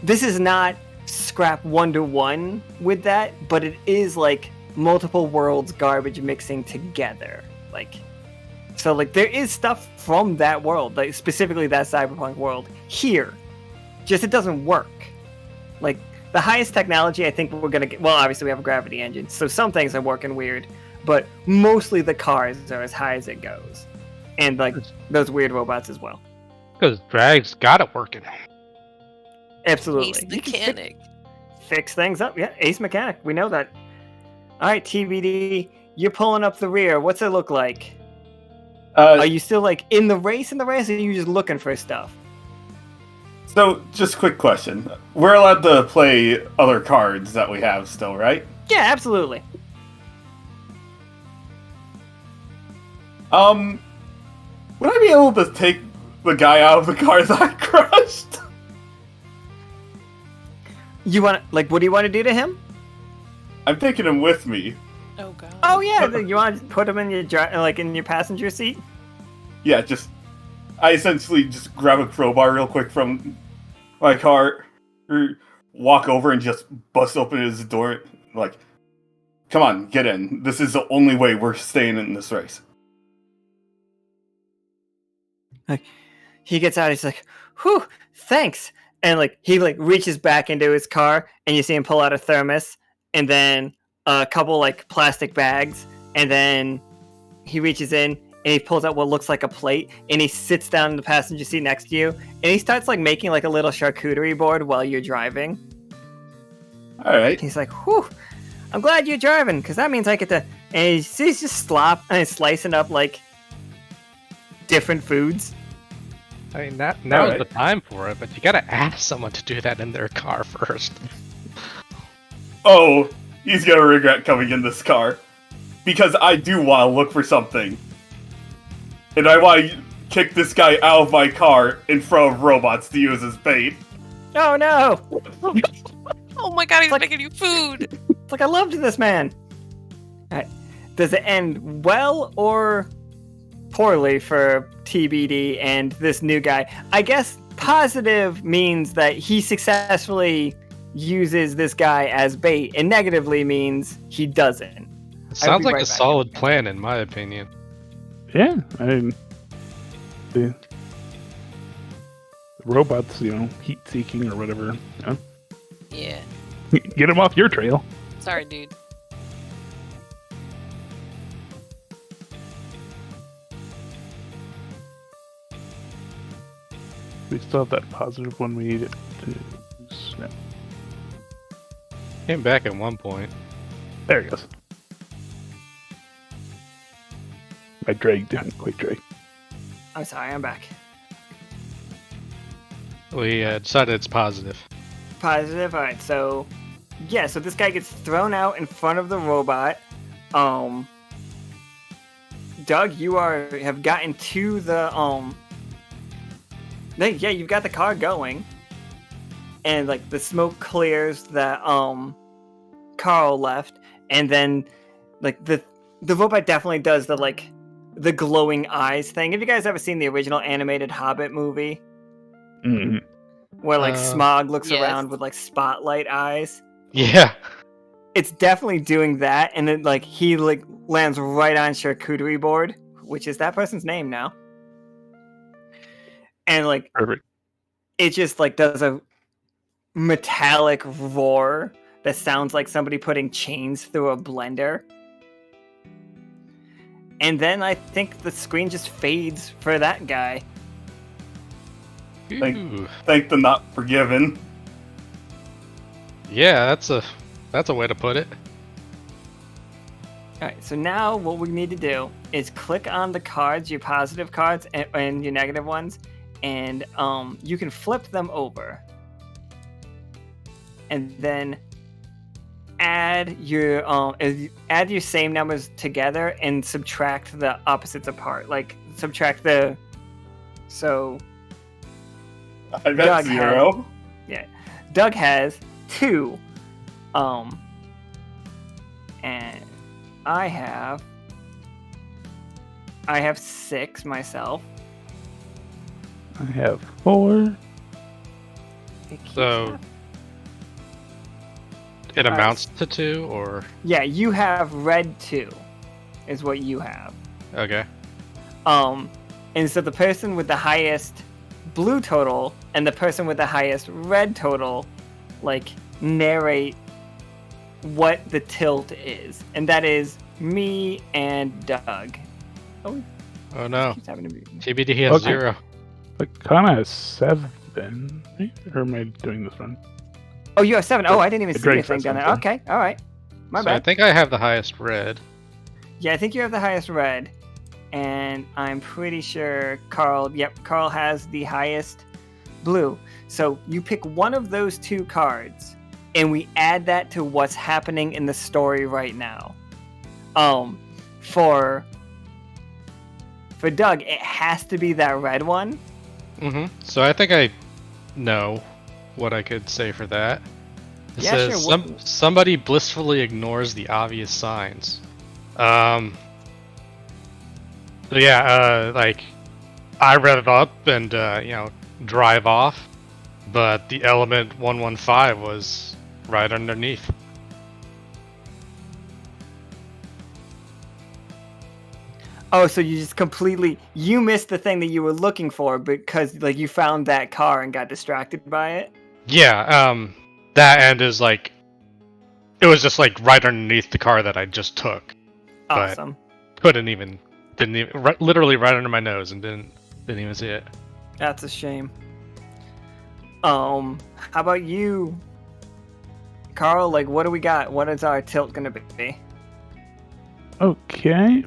this is not scrap 1-to-1 with that, but it is like multiple worlds garbage mixing together. Like, so like there is stuff from that world, like specifically that cyberpunk world here. Just it doesn't work. Like the highest technology I think we're gonna get, well, obviously we have a gravity engine, so some things are working weird, but mostly the cars are as high as it goes. And like those weird robots as well. Because Dragz got it working. Absolutely. Ace You can mechanic. fix things up. Yeah, ace mechanic. We know that. All right, TBD. You're pulling up the rear. What's it look like? Are you still like in the race? Or are you just looking for stuff? So, just quick question. We're allowed to play other cards that we have still, right? Yeah, absolutely. Would I be able to take the guy out of the car that I crushed? You want like what do you want to do to him? I'm taking him with me. Oh, God. Oh yeah, you want to put him in your in your passenger seat? Yeah, I essentially just grab a crowbar real quick from my car, walk over and just bust open his door. Like, come on, get in. This is the only way we're staying in this race. Like he gets out, he's like, "Whew, thanks." And like he like reaches back into his car, and you see him pull out a thermos, and then a couple like plastic bags, and then he reaches in and he pulls out what looks like a plate, and he sits down in the passenger seat next to you, and he starts like making like a little charcuterie board while you're driving. All right. He's like, "Whew, I'm glad you're driving, because that means I get to." And he's just he's slicing up like different foods. I mean, now's Alright. the time for it, but you gotta ask someone to do that in their car first. Oh, he's gonna regret coming in this car. Because I do want to look for something. And I want to kick this guy out of my car in front of robots to use as bait. Oh no! Oh, my God, he's Like- making you food. It's like I loved this man. Alright. Does it end well or poorly for TBD and this new guy? I guess positive means that he successfully uses this guy as bait, and negatively means he doesn't. Sounds be like right a back. solid plan, in my opinion. Yeah, I mean, the robots, heat seeking or whatever. Yeah. Get them off your trail. Sorry, dude. We still have that positive one we needed to snap. Came back at one point. There he goes. My drag didn't quite drag. I'm sorry, I'm back. We decided it's positive. Positive. Alright, so yeah, so this guy gets thrown out in front of the robot. Doug, you have gotten to the yeah, you've got the car going. And like the smoke clears that Karl left, and then like the robot definitely does the glowing eyes thing. Have you guys ever seen the original animated Hobbit movie? Mm-hmm. Where like Uh, Smog looks yes. around with like spotlight eyes? Yeah. It's definitely doing that, and then like he like lands right on charcuterie board, which is that person's name now. And like Perfect. it just like does a metallic roar that sounds like somebody putting chains through a blender. And then I think the screen just fades for that guy. Ooh. Thank the not forgiven. Yeah, that's a way to put it. All right, so now what we need to do is click on the cards, your positive cards and your negative ones, and you can flip them over. And then add your same numbers together and subtract the opposites apart. Like subtract the I bet Doug 0. Doug has 2. And I have 6 myself. I have 4. So it amounts to 2, or Yeah, you have red 2 is what you have. okay. And so the person with the highest blue total and the person with the highest red total like narrate what the tilt is, and that is me and Doug. Oh no. Keeps having to be... TBD has Okay. 0. Akhana has 7. Right? Or am I doing this wrong? Oh, you have 7. Oh, I didn't even The see Dragz anything has down there. something. Okay, all right. My So I bad. think I have the highest red. Yeah, I think you have the highest red, and I'm pretty sure Karl. Yep, Karl has the highest blue. So you pick one of those 2 cards, and we add that to what's happening in the story right now. For Doug, it has to be that red one. So I think I know what I could say for that. It Yeah, says sure, somebody blissfully ignores the obvious signs. So yeah, like I read it up and drive off, but the element 115 was right underneath. Oh, so you just you missed the thing that you were looking for because like you found that car and got distracted by it. Yeah, that end is like it was just like right underneath the car that I just took. But Awesome. didn't even literally right under my nose and didn't even see it. That's a shame. How about you, Karl? Like, what do we got? What is our tilt gonna be? Okay.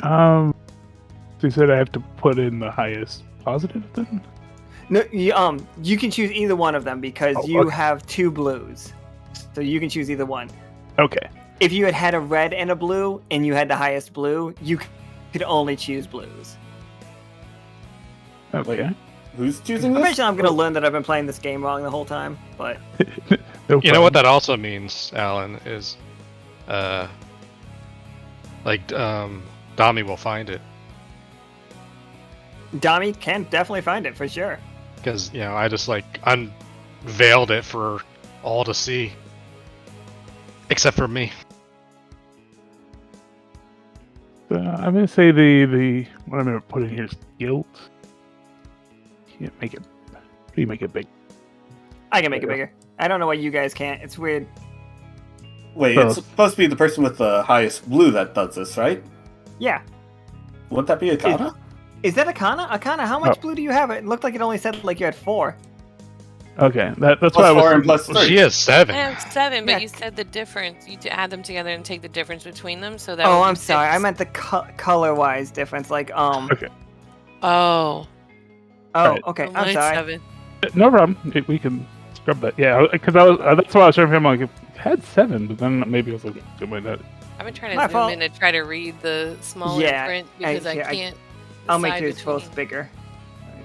So you said I have to put in the highest positive then? No, you can choose either one of them because you okay. have 2 blues, so you can choose either one. Okay. If you had a red and a blue, and you had the highest blue, you could only choose blues. Okay. Who's choosing I'm this? pretty sure I'm gonna learn that I've been playing this game wrong the whole time, but No You know what problem. that also means, Alan, is Dami will find it. Dami can definitely find it for sure. Because, I just like unveiled it for all to see. Except for me. I'm gonna say the what I'm gonna put in here is guilt. Can't make it. How do you make it big? I can make it bigger. I don't know why you guys can't. It's weird. Wait, it's supposed to be the person with the highest blue that does this, right? Yeah. Wouldn't that be Akhana? Is that Akhana? Akhana, how much Oh. blue do you have? It looked like it only said like you had 4. Okay, that's Plus what I was. 4 and plus 3. She has 7. I have 7, but Yeah. you said the difference. You add them together and take the difference between them, so that. Oh, would be I'm sorry. 6. I meant the color-wise difference. Like Okay. Oh. Oh, Right. okay. So I'm mine's sorry. 7. No problem. We can scrub that. Yeah, because I was. That's why I was trying to figure. Like, it had 7, but then maybe I was like, "Am I not?" I've been trying to My zoom fault. in to try to read the smaller Yeah, print because I here, can't. I'll make decide yours both between- bigger.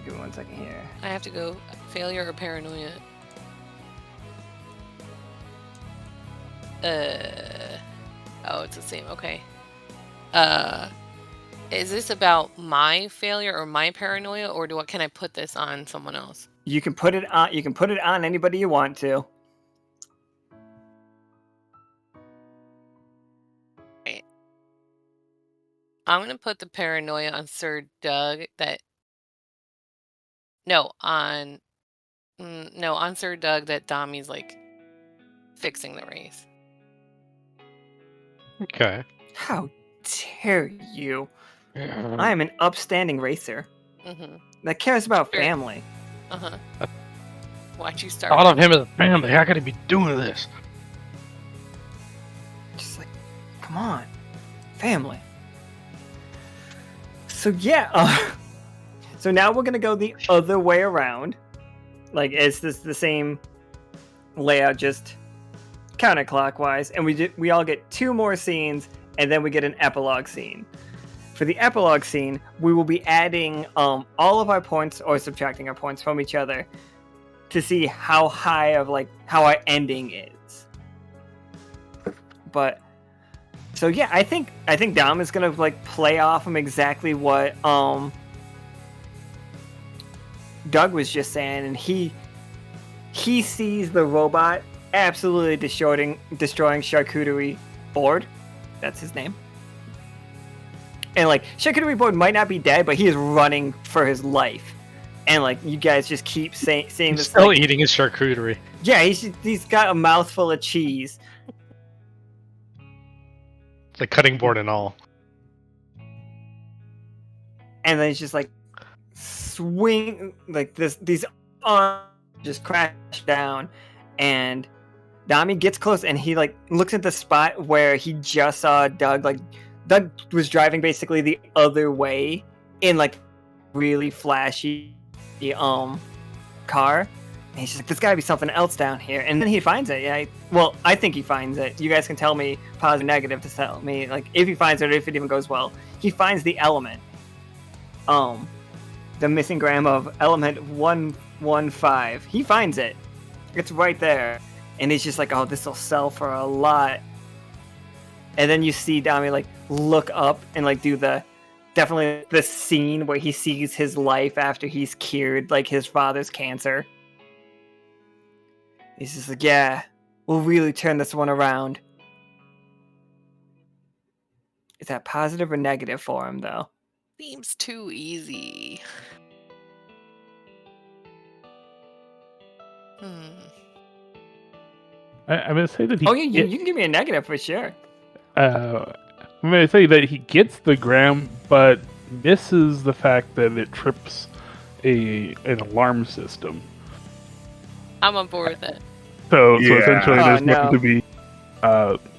Give me 1 second here. I have to go failure or paranoia. Oh, it's the same. Okay. Is this about my failure or my paranoia, or can I put this on someone else? You can put it on. You can put it on anybody you want to. I'm gonna put the paranoia on Sir Doug. No, No, on Sir Doug that Dami's like fixing the race. Okay. How dare you? I am an upstanding racer Mm-hmm. that cares about Sure. family. Uh-huh. Why'd you start? Thought of him as a family. How could he be doing this? Just like, come on, family. So yeah, so now we're gonna go the other way around. Like, it's the same layout, just counterclockwise, and we all get 2 more scenes, and then we get an epilogue scene. For the epilogue scene, we will be adding all of our points or subtracting our points from each other to see how high of how our ending is. But so yeah, I think Dom is gonna play off of exactly what Doug was just saying, and he sees the robot absolutely destroying Charcuterie Board. That's his name. And Charcuterie Board might not be dead, but he is running for his life. And you guys just keep seeing He's this. still eating his charcuterie. Yeah, he's got a mouthful of cheese. It's like cutting board and all. And then he's just swing these arms just crash down, and Dami gets close, and he looks at the spot where he just saw Doug. Doug was driving basically the other way in really flashy car, and he's just like, there's gotta be something else down here. And then he finds it. Yeah, I think he finds it. You guys can tell me positive, negative to tell me if he finds it or if it even goes well. He finds the element, the missing gram of element 115. He finds it. It's right there, and he's just like, oh, this will sell for a lot. And then you see Dami look up and do definitely the scene where he sees his life after he's cured his father's cancer. He's just like, yeah, we'll really turn this one around. Is that positive or negative for him though? Seems too easy. I'm going to say that he. Oh, yeah, you can give me a negative for sure. I'm going to say that he gets the gram, but misses the fact that it trips an alarm system. I'm on board with it. So Yeah. essentially, Oh, there's no. going to be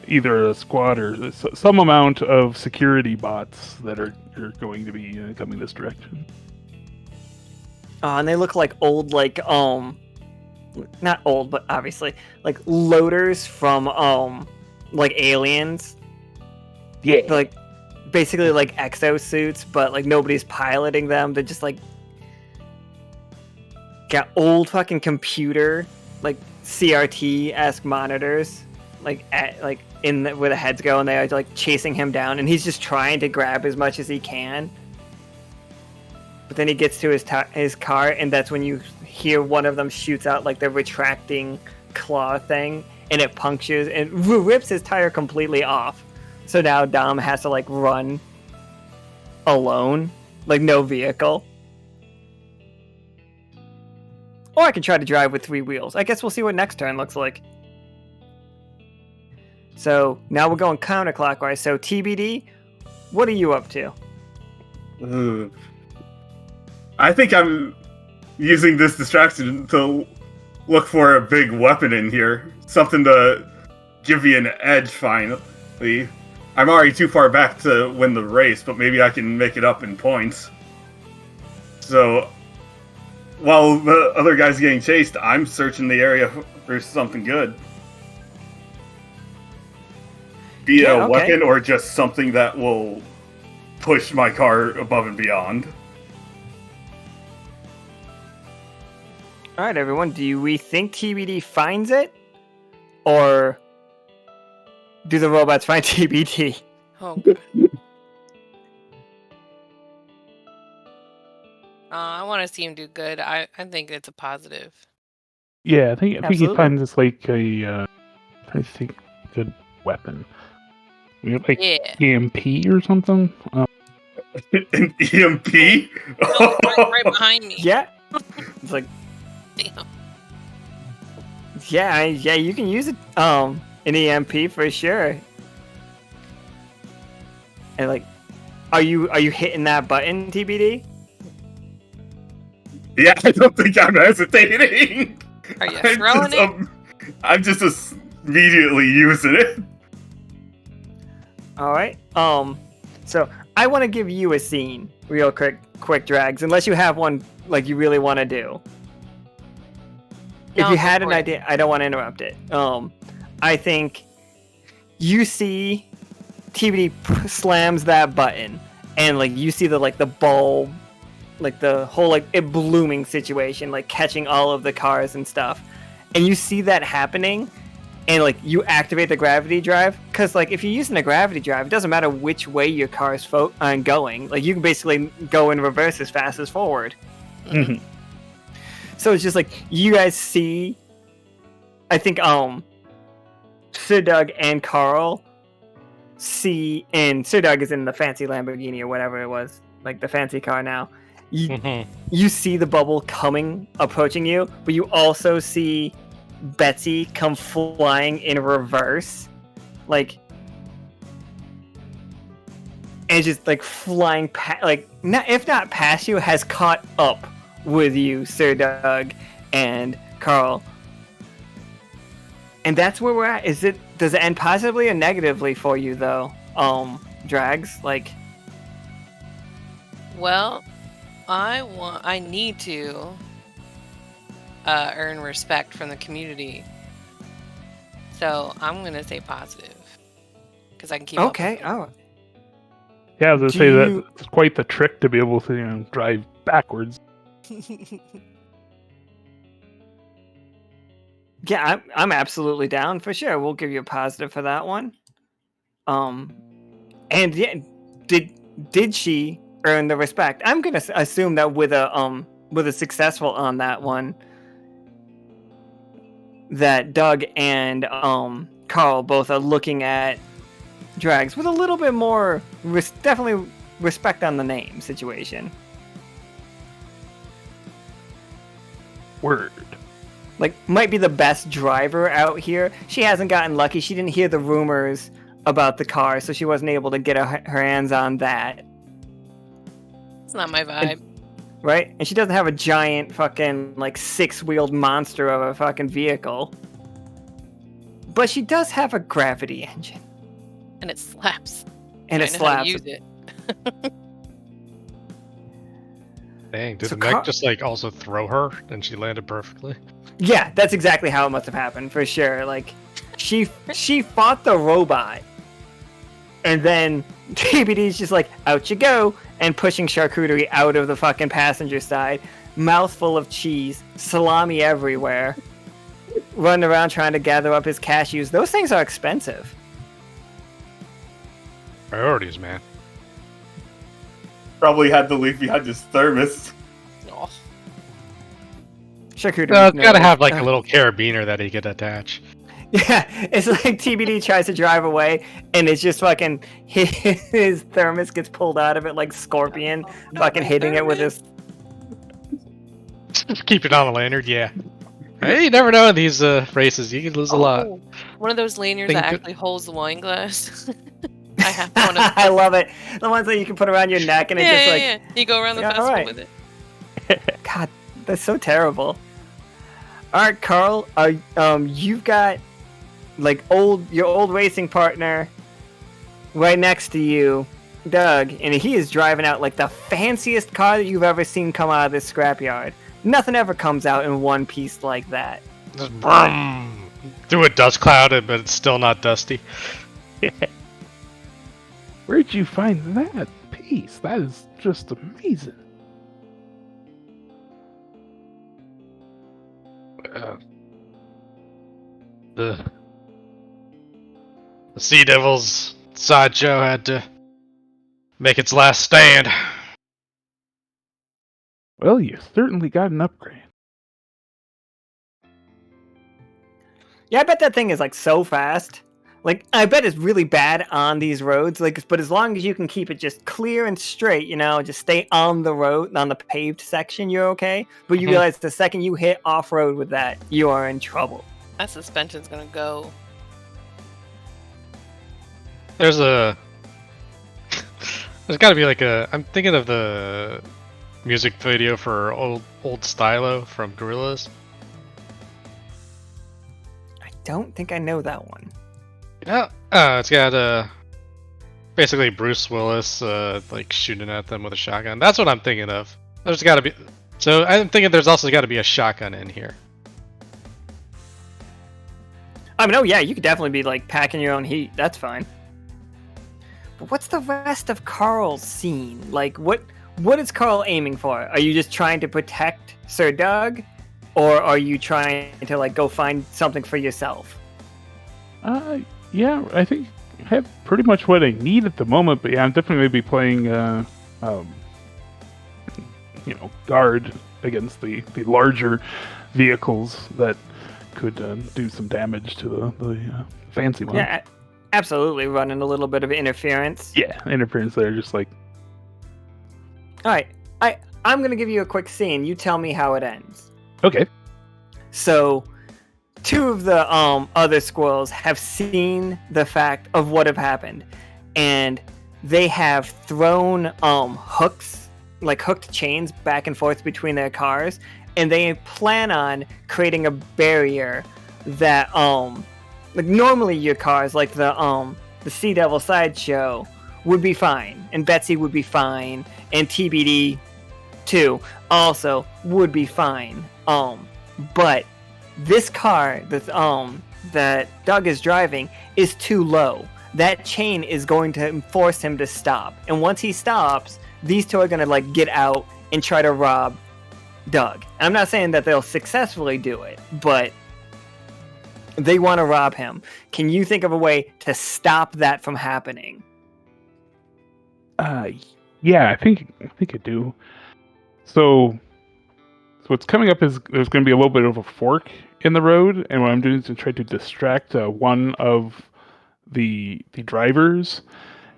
either a squad or some amount of security bots that are going to be coming this direction. And they look like old, not old, but obviously loaders from Aliens. Yeah. Basically exosuits, but nobody's piloting them. They're just got old fucking computer CRT-esque monitors in where the heads go, and they are chasing him down, and he's just trying to grab as much as he can. But then he gets to his car, and that's when you hear one of them shoots out the retracting claw thing, and it punctures and rips his tire completely off. So now Dom has to run alone, no vehicle. Or I can try to drive with 3 wheels. I guess we'll see what next turn looks like. So now we're going counterclockwise. So TBD, what are you up to? I think I'm using this distraction to look for a big weapon in here. Something to give me an edge finally. I'm already too far back to win the race, but maybe I can make it up in points. So, while the other guy's getting chased, I'm searching the area for something good. Be it a weapon or just something that will push my car above and beyond. Alright, everyone, do we think TBD finds it? Or do the robots find TBD? Oh, God. I want to see him do good. I think it's a positive. Yeah, I think he Absolutely. finds this I think good weapon. Yeah. EMP or something. An EMP? No, right behind me. Yeah. It's Damn. Yeah, you can use it. An EMP for sure. And like, are you hitting that button, TBD? Yeah, I don't think I'm hesitating. Are you throwing it? I'm just immediately using it. All right. So I want to give you a scene real quick, Dragz, unless you have one like you really want to do. If No, you go had an for it. idea, I don't want to interrupt it. I think you see TBD slams that button, and like you see the bulb, like the whole like it blooming situation, like catching all of the cars and stuff, and you see that happening, and like you activate the gravity drive, because like if you're using a gravity drive, it doesn't matter which way your car's going. Like you can basically go in reverse as fast as forward. Mm-hmm. So it's just like you guys see, I think Sir Doug and Karl see, and Sir Doug is in the fancy Lamborghini or whatever it was, like the fancy car now. You see the bubble approaching you, but you also see Betsy come flying in reverse, like, and just like flying if not past you, has caught up with you, Sir Doug and Karl. And that's where we're at. Does it end positively or negatively for you though, Dragz? Like, Well, I need to earn respect from the community. So I'm gonna say positive because I can keep. okay, oh, Yeah, I was gonna Do say you- that's quite the trick to be able to drive backwards. yeah, I'm absolutely down for sure. We'll give you a positive for that one. And yeah, did she earn the respect? I'm gonna assume that with a successful on that one, that Doug and Karl both are looking at Dragz with a little bit more definitely respect on the name situation. Word. Like, might be the best driver out here. She hasn't gotten lucky. She didn't hear the rumors about the car, so she wasn't able to get her hands on that. It's not my vibe. Right? And she doesn't have a giant fucking, like, 6-wheeled monster of a fucking vehicle. But she does have a gravity engine. And it slaps. And I it know how to slaps. use it. Dang, did So the mech just like also throw her and she landed perfectly? Yeah, that's exactly how it must have happened, for sure. Like, she fought the robot, and then TBD's just like, out you go, and pushing charcuterie out of the fucking passenger side, mouthful of cheese, salami everywhere, running around trying to gather up his cashews. Those things are expensive. Priorities, man. Probably had to leave behind his thermos. Oh, Charcuterie. It's gotta have like a little carabiner that he could attach. Yeah, it's like TBD tries to drive away, and it's just fucking his thermos gets pulled out of it like Scorpion, fucking hitting it with his. Keep it on a lanyard, yeah. Hey, you never know in these races. You can lose a lot. Oh, one of those lanyards Think that it- actually holds the wine glass. I have one of I love it. The ones that you can put around your neck, and it just like. yeah. You go around the Yeah, festival alright. with it. God, that's so terrible. All right, Karl, you've got like your old racing partner right next to you, Doug, and he is driving out like the fanciest car that you've ever seen come out of this scrapyard. Nothing ever comes out in one piece like that. Just brum, through a dust cloud, but it's still not dusty. Where'd you find that piece? That is just amazing. The Sea Devil's sideshow had to make its last stand. Well, you certainly got an upgrade. Yeah, I bet that thing is like so fast. Like, I bet it's really bad on these roads. Like, but as long as you can keep it just clear and straight, just stay on the road, on the paved section, you're okay. But you realize the second you hit off road with that, you are in trouble. That suspension's gonna go. There's got to be like a. I'm thinking of the music video for old Stylo from Gorillaz. I don't think I know that one. Yeah, it's got basically Bruce Willis like shooting at them with a shotgun. That's what I'm thinking of. There's got to be. So I'm thinking there's also got to be a shotgun in here. I mean, oh yeah, you could definitely be like packing your own heat. That's fine. But what's the rest of Karl's scene? Like, what is Karl aiming for? Are you just trying to protect Sir Doug, or are you trying to like go find something for yourself? Yeah, I think I have pretty much what I need at the moment. But yeah, I'm definitely going to be playing, guard against the larger vehicles that could do some damage to the fancy one. Yeah, absolutely. Running a little bit of interference. Yeah, interference there, just like. All right, I'm gonna give you a quick scene. You tell me how it ends. Okay. So, two of the other squirrels have seen the fact of what have happened, and they have thrown hooks, like hooked chains, back and forth between their cars, and they plan on creating a barrier that like normally your cars, like the Sea Devil Sideshow, would be fine, and Betsy would be fine, and TBD 2 also would be fine. But this car that Doug is driving is too low. That chain is going to force him to stop, and once he stops, these two are gonna like get out and try to rob Doug. I'm not saying that they'll successfully do it, but they want to rob him. Can you think of a way to stop that from happening? Yeah, I think I do. So what's coming up is there's going to be a little bit of a fork in the road, and what I'm doing is to try to distract one of the drivers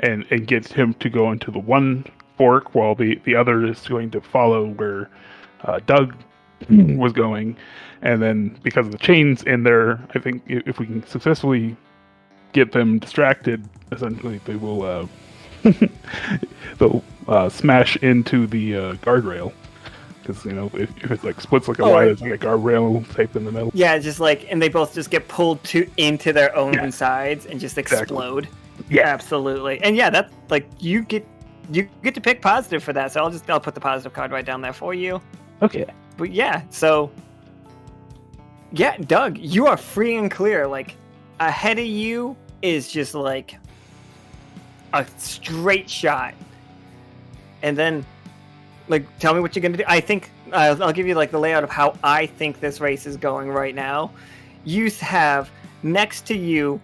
and get him to go into the one fork while the other is going to follow where Doug was going. And then because of the chains in there, I think if we can successfully get them distracted, essentially they will they'll smash into the guardrail. Because, if it like splits like a wire, there's like a guardrail taped in the middle. Yeah, just like, and they both just get pulled into their own sides and just explode. Exactly. Yeah, absolutely. And yeah, that's like you get to pick positive for that. So I'll put the positive card right down there for you. Okay. But yeah, so yeah, Doug, you are free and clear. Like ahead of you is just like a straight shot, and then like tell me what you're gonna do. I think I'll give you like the layout of how I think this race is going right now. You have next to you,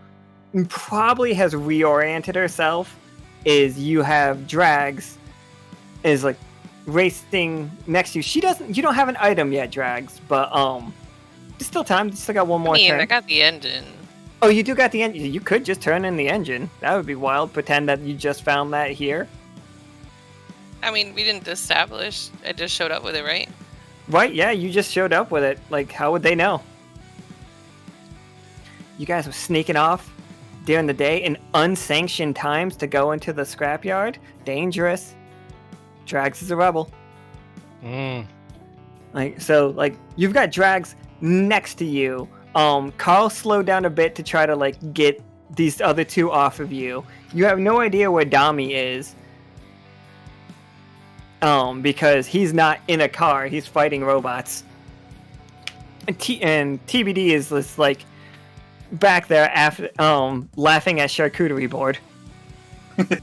probably has reoriented herself, is you have Dragz is like racing next to you. You don't have an item yet, Dragz, but there's still time. You still got one more turn. I got the engine. Oh, you do got the engine. You could just turn in the engine. That would be wild. Pretend that you just found that here. I mean, we didn't establish. I just showed up with it, right? Right, yeah, you just showed up with it. Like, how would they know? You guys were sneaking off during the day in unsanctioned times to go into the scrapyard. Dangerous. Dragz is a rebel. Like, you've got Dragz next to you. Karl slowed down a bit to try to, like, get these other two off of you. You have no idea where Dami is. Because he's not in a car, he's fighting robots. And TBD is this, like, back there after, laughing at charcuterie board. But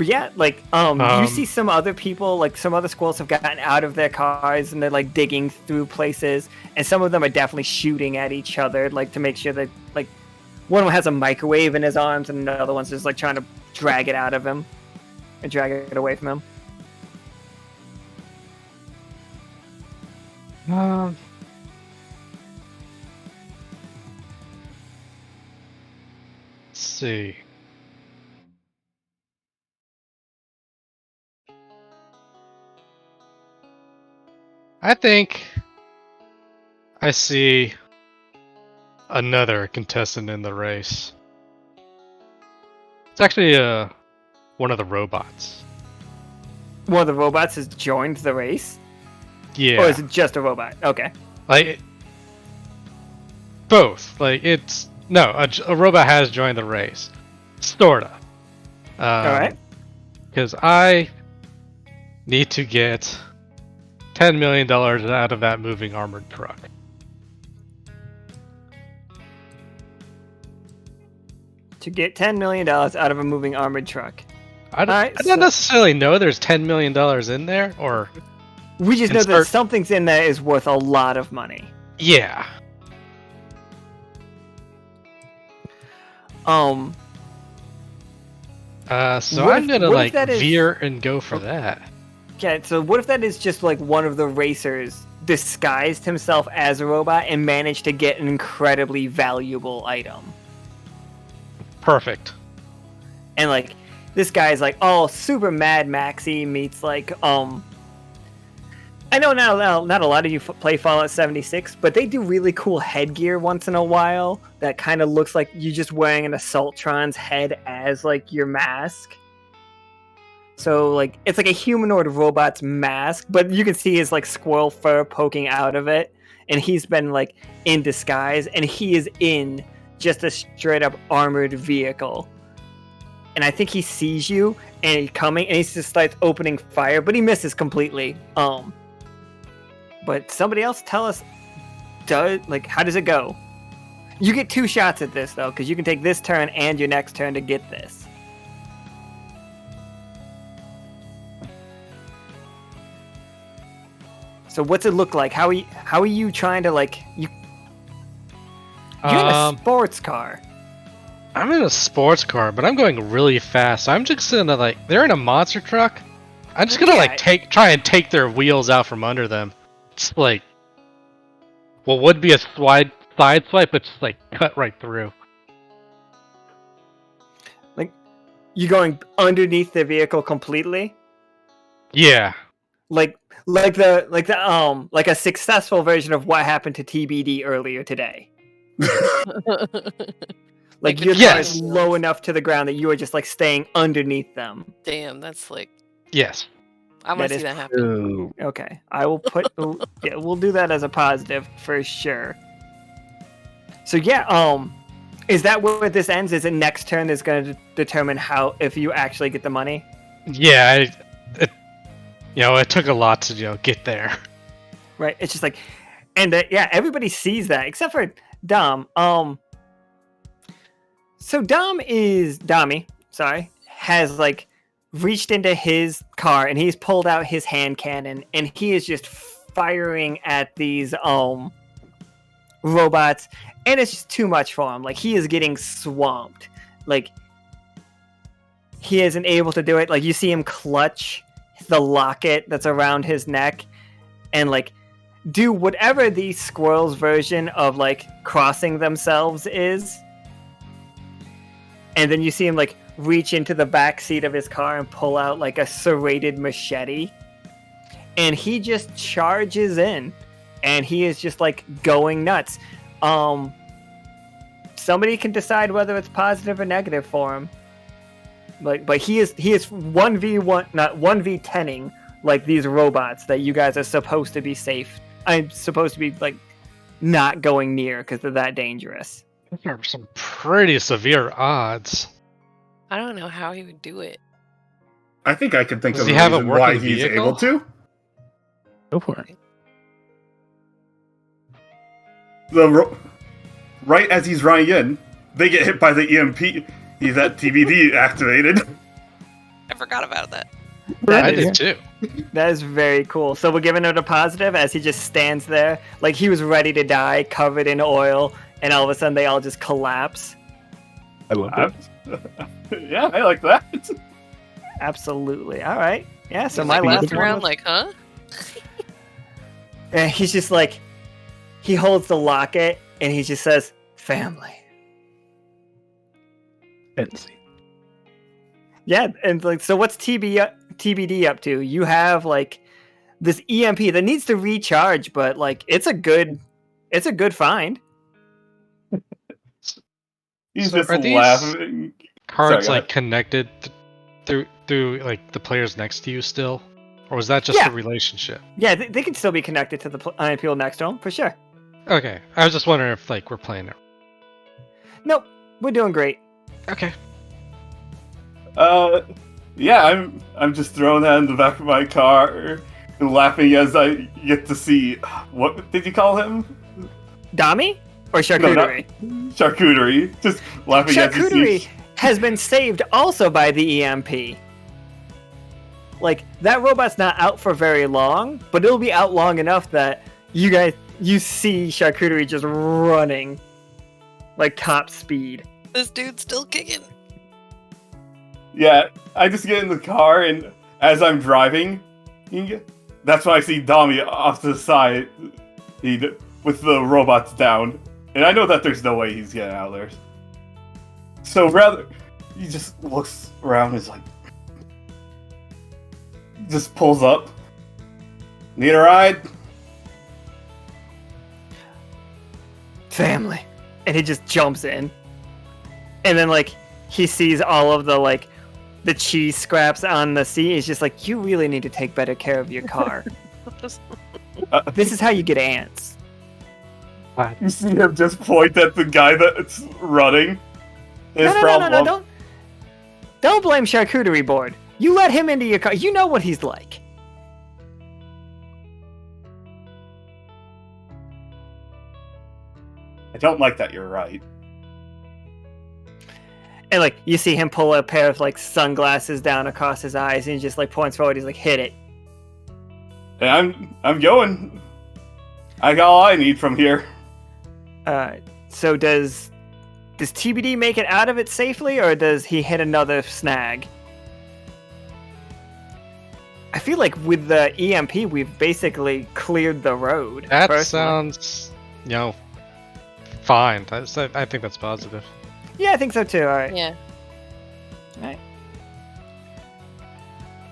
yeah, like, you see some other people, like, some other squirrels have gotten out of their cars and they're, like, digging through places. And some of them are definitely shooting at each other, like, to make sure that, like, one of them has a microwave in his arms and another one's just, like, trying to drag it out of him. And drag it away from him. Let's see. I think I see another contestant in the race. It's actually one of the robots. One of the robots has joined the race? Yeah. Or is it just a robot? Okay. Like, both. Like, it's... No, a robot has joined the race. Sorta. Alright. Because I need to get $10 million out of that moving armored truck. To get $10 million out of a moving armored truck. I don't, Alright, I don't necessarily know there's $10 million in there, or... We just know that something's in there is worth a lot of money. Yeah. So I'm gonna like veer and go for that. Okay, so what if that is just like one of the racers disguised himself as a robot and managed to get an incredibly valuable item? Perfect. And like this guy's like, oh, super Mad Maxy meets like I know not a lot of you play Fallout 76, but they do really cool headgear once in a while that kind of looks like you just wearing an Assaultron's head as like your mask. So like it's like a humanoid robot's mask, but you can see his like squirrel fur poking out of it, and he's been like in disguise, and he is in just a straight up armored vehicle. And I think he sees you and he's coming, and he just starts opening fire, but he misses completely. But somebody else tell us, how does it go? You get 2 shots at this, though, because you can take this turn and your next turn to get this. So what's it look like? How are you trying to, like... You're in a sports car. I'm in a sports car, but I'm going really fast. I'm just gonna, like... They're in a monster truck. I'm just gonna, try and take their wheels out from under them. Just like, what would be a side swipe, but just like cut right through. Like, you going underneath the vehicle completely? Yeah. Like a successful version of what happened to TBD earlier today. Like your car is low enough to the ground that you are just like staying underneath them. Damn, that's slick. Yes. I want to see that happen. Okay, I will put. Yeah, we'll do that as a positive for sure. So yeah, is that where this ends? Is it next turn is going to determine if you actually get the money? Yeah, it took a lot to get there. Right, it's just like, and everybody sees that except for Dom. So Dami has like reached into his car and he's pulled out his hand cannon and he is just firing at these robots, and it's just too much for him. Like he is getting swamped. Like he isn't able to do it. Like you see him clutch the locket that's around his neck and like do whatever the squirrel's version of like crossing themselves is. And then you see him like reach into the back seat of his car and pull out like a serrated machete. And he just charges in. And he is just like going nuts. Somebody can decide whether it's positive or negative for him. But he is 1v1, not 1v10ing like these robots that you guys are supposed to be safe. I'm supposed to be like not going near because they're that dangerous. There are some pretty severe odds. I don't know how he would do it. I think I could think Does of he a have a reason why working he's vehicle? able to. Go for it. Right as he's running in, they get hit by the EMP. He's at TBD activated. I forgot about that. I did too. That is very cool. So we're giving it a positive as he just stands there like he was ready to die, covered in oil, and all of a sudden they all just collapse. I love that. Yeah, I like that. Absolutely. All right. Yeah. So He's my like last looking one. around like, huh? And he's just like, he holds the locket and he just says, "Family." Fancy. Yeah, and like, so what's TBD up to? You have like this EMP that needs to recharge, but like it's a good It's a good find. He's So just are these laughing. cards Sorry, like connected through like the players next to you still, or was that just Yeah. a relationship? Yeah, they can still be connected to the people next to them for sure. Okay, I was just wondering if like we're playing it. Nope, we're doing great. Okay. Yeah, I'm just throwing that in the back of my car and laughing as I get to see what did you call him? Dami or No, not- charcuterie? Charcuterie. Just laughing as you Charcuterie see. has been saved also by the EMP. Like, that robot's not out for very long, but it'll be out long enough that you see Charcuterie just running like top speed. This dude's still kicking. Yeah, I just get in the car and as I'm driving, that's when I see Dami off to the side with the robots down. And I know that there's no way he's getting out of there. So rather, he just looks around and is like, just pulls up. Need a ride? Family. And he just jumps in. And then, like, he sees all of the, like, the cheese scraps on the seat. He's just like, you really need to take better care of your car. This is how you get ants. You see him just point at the guy that's running. His problem. No. Don't blame Charcuterie Board. You let him into your car. You know what he's like. I don't like that, you're right. And, like, you see him pull a pair of, like, sunglasses down across his eyes, and he just, like, points forward. He's like, hit it. And I'm going. I got all I need from here. So does TBD make it out of it safely, or does he hit another snag? I feel like with the EMP, we've basically cleared the road. That personally. sounds, fine. I think that's positive. Yeah, I think so too. All right. Yeah.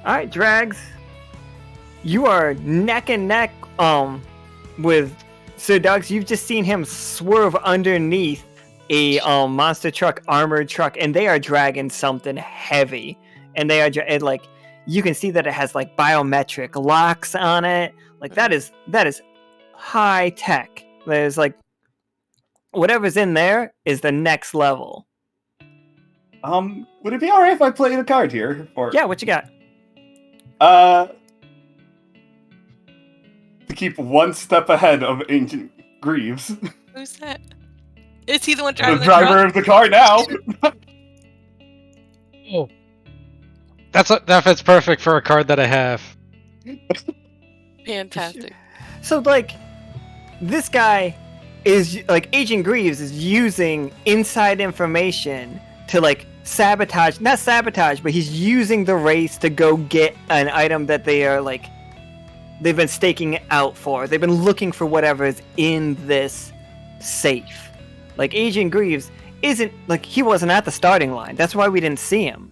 All right, Dragz. You are neck and neck with Sir Dragz. You've just seen him swerve underneath a monster truck, armored truck, and they are dragging something heavy. And they are and, like, you can see that it has like biometric locks on it. Like that is high tech. There's like whatever's in there is the next level. Would it be alright if I played a card here? Or Yeah, what you got? To keep one step ahead of Ancient Greaves. Who's that? Is he the one The driving the driver truck? of the car now. Oh, that fits perfect for a card that I have. Fantastic. So like this guy is like Agent Greaves is using inside information to like not sabotage, but he's using the race to go get an item that they are like they've been staking out for. They've been looking for whatever is in this safe. Like Agent Greaves isn't like he wasn't at the starting line. That's why we didn't see him.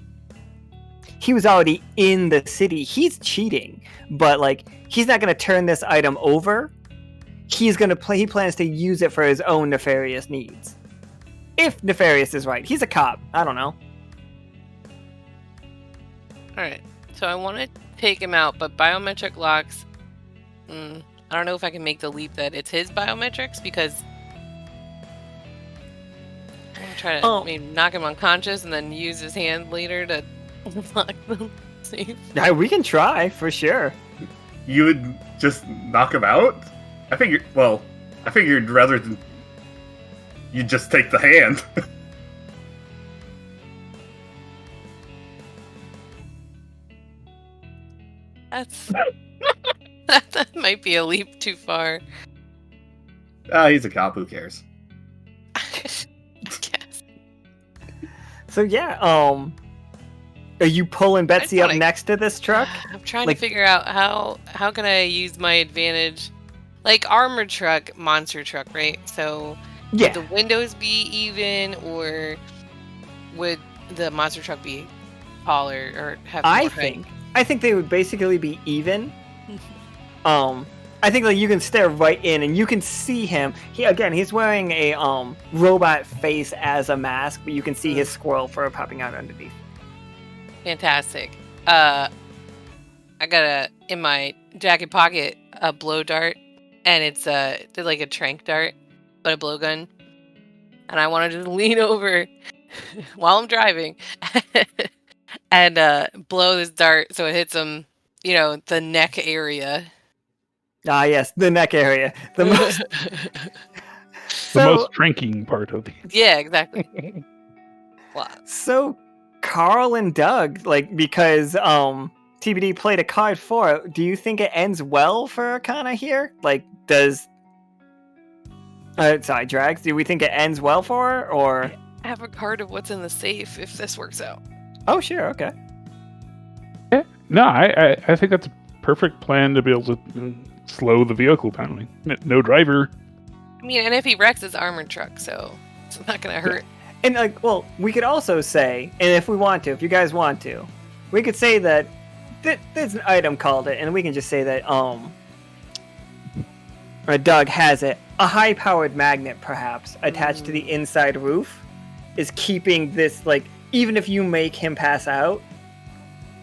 He was already in the city. He's cheating, but like he's not going to turn this item over. He plans to use it for his own nefarious needs. If Nefarious is right. He's a cop. I don't know. Alright. So I want to take him out, but biometric locks. I don't know if I can make the leap that it's his biometrics because I'm going to try to maybe knock him unconscious and then use his hand later to lock them safe. Yeah, we can try for sure. You would just knock him out? I figured rather than you just take the hand. That might be a leap too far. He's a cop, who cares? Yes. So yeah, are you pulling Betsy up next to this truck? I'm trying to figure out how can I use my advantage. Like armored truck, monster truck, right? So Yeah. would the windows be even, or would the monster truck be taller or have more height? I think they would basically be even. I think like you can stare right in and you can see him. He's wearing a robot face as a mask, but you can see his squirrel fur popping out underneath. Fantastic. I got in my jacket pocket a blow dart, and it's like a trank dart, but a blowgun. And I want to just lean over while I'm driving and blow this dart so it hits him, the neck area. Ah, yes, the neck area. The most, The most tranking part of the. Yeah, exactly. Wow. So, Karl and Doug, like, because TBD played a card for it, do you think it ends well for Akhana here? Like, does... sorry, Dragz, do we think it ends well for her, or... I have a card of what's in the safe if this works out. Oh, sure, okay. Yeah. No, I think that's a perfect plan to be able to slow the vehicle down. No driver. I mean, and if he wrecks his armored truck, so it's not going to hurt. And, like, well, we could also say, and if we want to, if you guys want to, we could say that there's an item called it, and we can just say that, Doug has it. A high-powered magnet, perhaps, attached to the inside roof is keeping this, like, even if you make him pass out,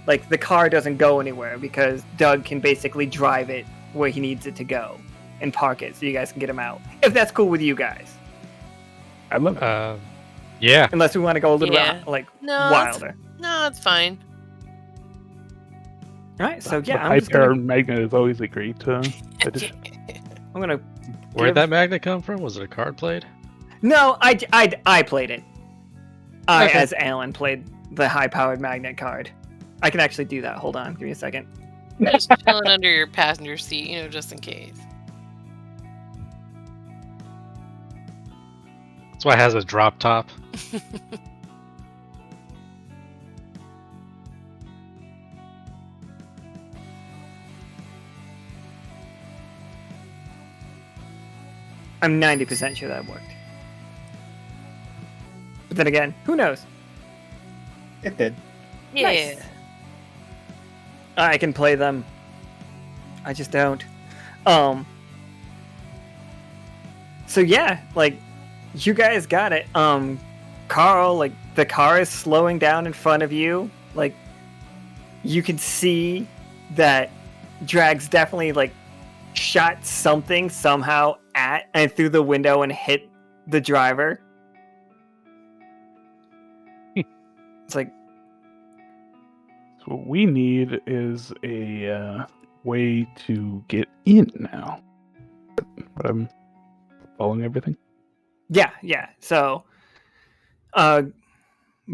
like, the car doesn't go anywhere because Doug can basically drive it where he needs it to go and park it so you guys can get him out. If that's cool with you guys. I love it. Yeah. Unless we want to go a little bit, like, wilder. No, it's fine. Alright, so yeah, high power magnet is always a great addition. I'm gonna... Where'd that magnet come from? Was it a card played? No, I played it. Okay. As Alan, played the high-powered magnet card. I can actually do that. Hold on, give me a second. Just chilling under your passenger seat, just in case. That's why it has a drop top. I'm 90% sure that worked. But then again, who knows? It did. Yeah. Nice. I can play them. I just don't. So yeah, like, you guys got it. Karl, like, the car is slowing down in front of you. Like, you can see that Dragz definitely, like, shot something somehow at and through the window and hit the driver. It's like, So what we need is a way to get in now. But I'm following everything. yeah. So,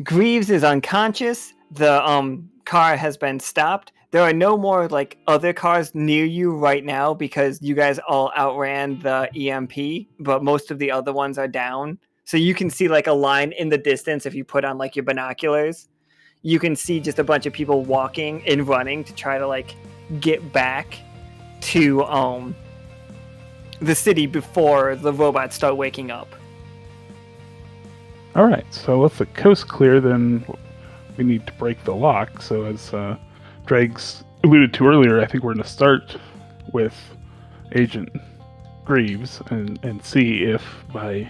Greaves is unconscious. The car has been stopped. There are no more like other cars near you right now because you guys all outran the EMP, but most of the other ones are down. So you can see like a line in the distance if you put on like your binoculars. You can see just a bunch of people walking and running to try to like get back to the city before the robots start waking up. All right, so with the coast clear, then we need to break the lock. So as Dragz alluded to earlier, I think we're going to start with Agent Greaves and see if by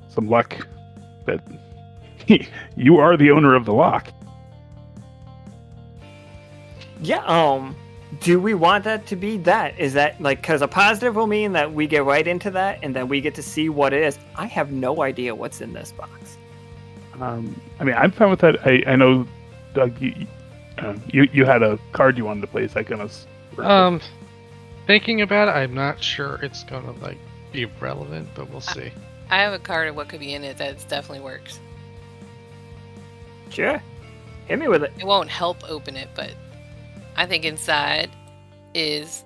some luck that you are the owner of the lock. Yeah, do we want that to be that? Is that, like, because a positive will mean that we get right into that and then we get to see what it is. I have no idea what's in this box. I mean, I'm fine with that. I know, Doug, you had a card you wanted to play. Is that going to... Thinking about it, I'm not sure it's going to, like, be relevant, but we'll see. I have a card of what could be in it that definitely works. Sure. Hit me with it. It won't help open it, but I think inside is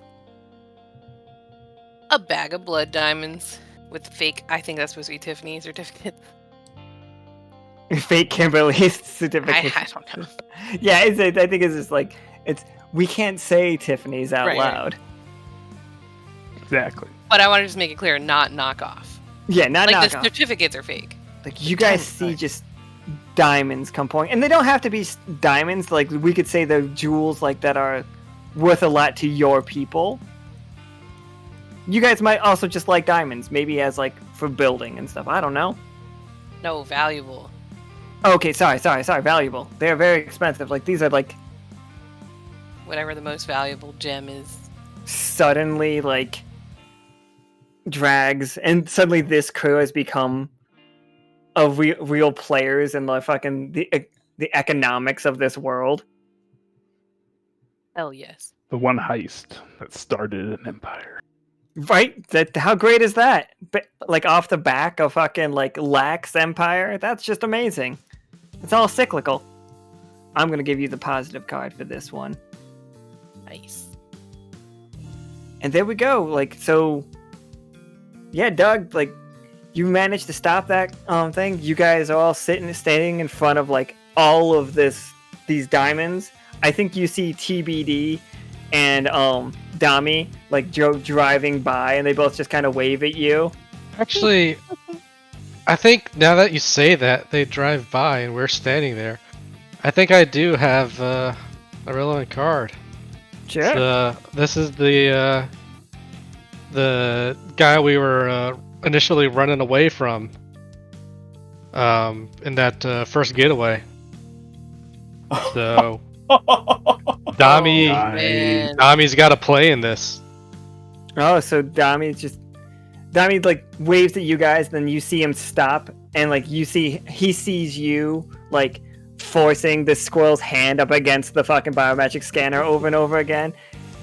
a bag of blood diamonds with fake, I think that's supposed to be Tiffany certificates. Fake Kimberly certificate. I don't know. Yeah, I think it's just like, we can't say Tiffany's out loud. Exactly. But I want to just make it clear, not knockoff. Yeah, not like knockoff. The certificates are fake. Like, you guys see just diamonds come pouring, and they don't have to be diamonds. Like, we could say they're jewels like that are worth a lot to your people, You guys might also just like diamonds, maybe as like for building and stuff. I don't know. No, valuable. Okay, sorry, valuable. They're very expensive. Like these are like Whatever the most valuable gem is. suddenly like Dragz, and suddenly this crew has become real players in the fucking the economics of this world. Hell yes. The one heist that started an empire. Right? That how great is that? But like off the back of fucking like Lax Empire, that's just amazing. It's all cyclical. I'm gonna give you the positive card for this one. Nice. And there we go. Like so. Yeah, Doug. Like you managed to stop that thing. You guys are all standing in front of like all of these diamonds. I think you see TBD and Dami like driving by, and they both just kind of wave at you. Actually, I think now that you say that, they drive by and we're standing there. I think I do have a relevant card. Sure. This is the guy we were initially running away from in that first getaway. So Man. Dami's got a play in this. Oh, so Dami like waves at you guys, then you see him stop, and like he sees you like forcing the squirrel's hand up against the fucking biometric scanner over and over again,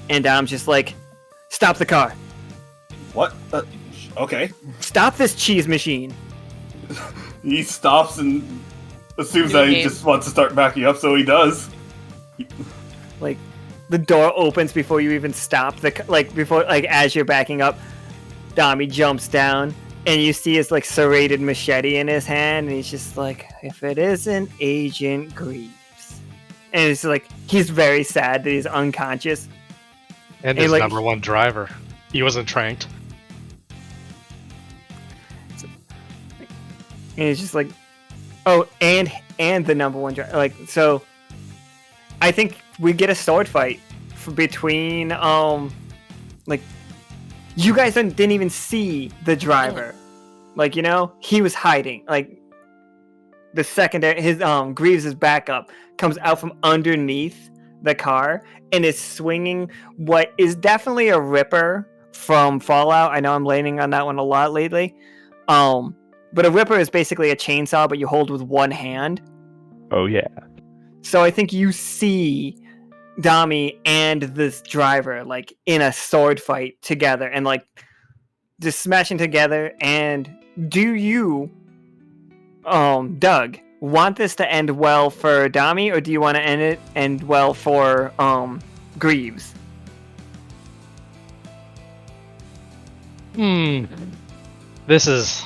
and I'm just like, stop the car. What? Okay. Stop this cheese machine. He stops and assumes that he just wants to start backing up, so he does. Like the door opens before you even stop as you're backing up. Dami jumps down, and you see his like serrated machete in his hand, and he's just like, if it isn't Agent Greaves. And it's like he's very sad that he's unconscious. And Hey, his like- number one driver. He wasn't tranked. And he's just like, oh, and the number one driver. Like, so I think we get a sword fight between like you guys didn't even see the driver. Like, you know, he was hiding. Like the secondary, his Greaves' backup comes out from underneath the car and is swinging what is definitely a Ripper from Fallout. I know I'm leaning on that one a lot lately. But a Ripper is basically a chainsaw, but you hold with one hand. Oh yeah. So I think you see Dami and this driver like in a sword fight together and like just smashing together. And do you, Doug, want this to end well for Dami, or do you want to end well for Greaves? This is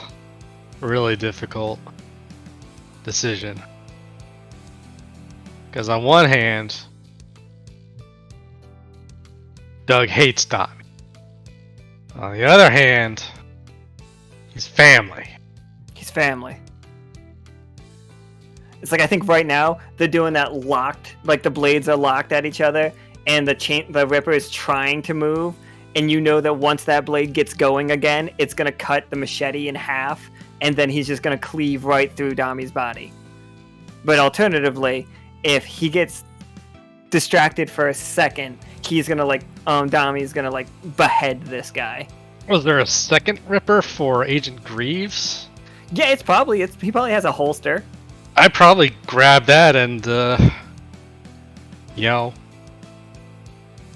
a really difficult decision. Because on one hand, Doug hates Dami. On the other hand, he's family. He's family. It's like I think right now they're doing that locked, like the blades are locked at each other, and the Ripper is trying to move, and you know that once that blade gets going again, it's gonna cut the machete in half, and then he's just gonna cleave right through Dami's body. But alternatively, if he gets distracted for a second, he's gonna like Dami's gonna like behead this guy. Was there a second Ripper for Agent Greaves? Yeah, he probably has a holster. I probably grab that and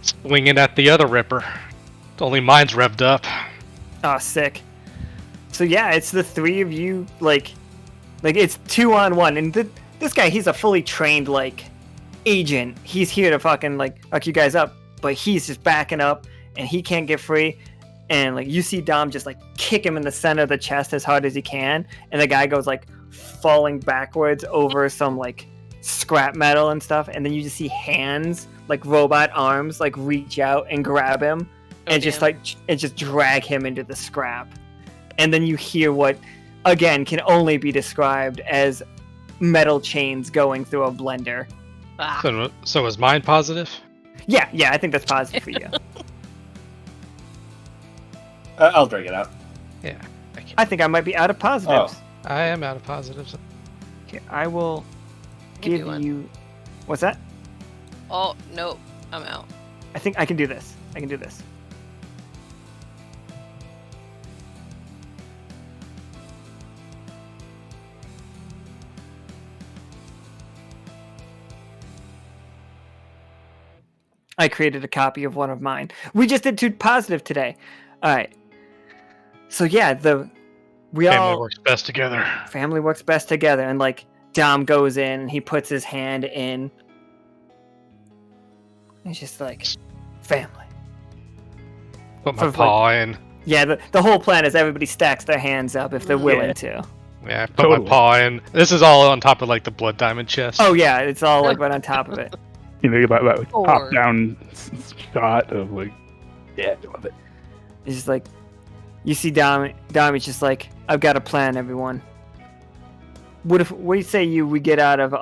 swing it at the other Ripper. Only mine's revved up. Oh, sick. So yeah, it's the three of you, like it's 2-on-1, and this guy, he's a fully trained like agent. He's here to fucking like fuck you guys up, but he's just backing up, and he can't get free. And like you see Dom just like kick him in the center of the chest as hard as he can, and the guy goes like falling backwards over some like scrap metal and stuff, and then you just see hands, like robot arms, like reach out and grab him and just drag him into the scrap. And then you hear what again can only be described as metal chains going through a blender. So was mine positive? Yeah, I think that's positive for you. I'll drag it out. Yeah. Thank you. I think I might be out of positives. I am out of positives. Okay, I will Give me give one. you. What's that? Oh, no. I'm out. I think I can do this. I can do this. I created a copy of one of mine. We just did 2 positive today. All right. So yeah, Family works best together. family works best together, and like Dom goes in and he puts his hand in. It's just like family. Put my For, paw in. Yeah, the whole plan is everybody stacks their hands up if they're willing to. Yeah, put my paw in. This is all on top of like the blood diamond chest. Oh yeah, it's all like right on top of it. You know, about that Or- top down shot of like, yeah, I love it. It's just like you see Dom. Dom's just like, I've got a plan, everyone. What do you say we get out of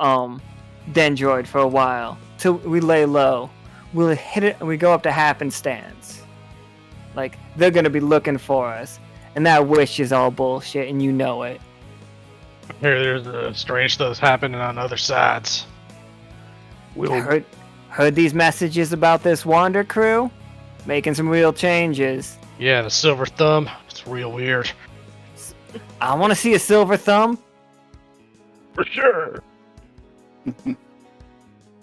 Dendroid for a while till we lay low? We'll hit it and we go up to happenstance. Like they're gonna be looking for us, and that wish is all bullshit, and you know it. Here, there's strange stuff happening on other sides. We'll Heard these messages about this Wander crew? Making some real changes. Yeah, the silver thumb. It's real weird. I want to see a silver thumb. for sure.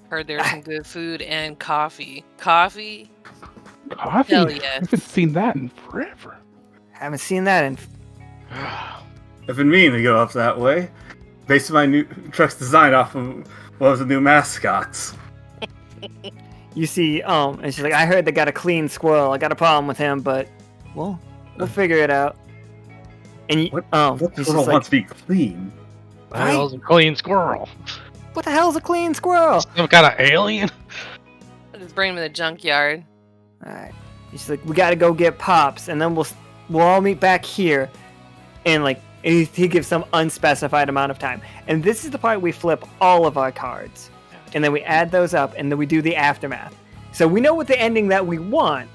Heard there's some good food and coffee. Coffee? Coffee? Hell I yes. haven't seen that in forever. Haven't seen that in. I've been meaning to go up that way. Based my new truck's design off of one of the new mascots. You see, and she's like, I heard they got a clean squirrel. I got a problem with him, but we'll figure it out. And you, What he's squirrel just like, wants to be clean? The hell's a clean squirrel? what the hell's a clean squirrel? Some kind of alien? I just bring him to the junkyard. All right. He's like, we got to go get Pops, and then we'll all meet back here. And like, he gives some unspecified amount of time. And this is the part we flip all of our cards, and then we add those up, and then we do the aftermath. So we know what the ending that we want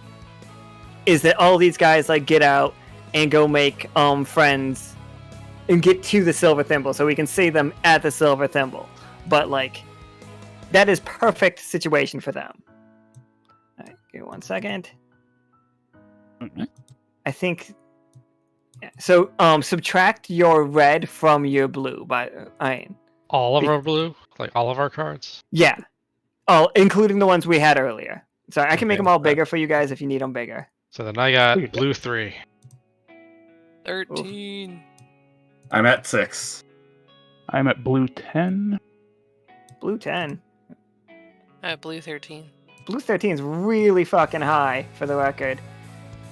is that all these guys like get out and go make friends and get to the Silver Thimble, so we can see them at the Silver Thimble. But like, that is perfect situation for them. All right, give me 1 second. I think. So subtract your red from your blue. All of our blue? Like all of our cards? Yeah. Oh, including the ones we had earlier. Sorry, I can make Okay. them all bigger for you guys if you need them bigger. So then I got blue 3. 13. I'm at 6. I'm at blue 10. Blue 10. I have blue 13. Blue 13 is really fucking high, for the record.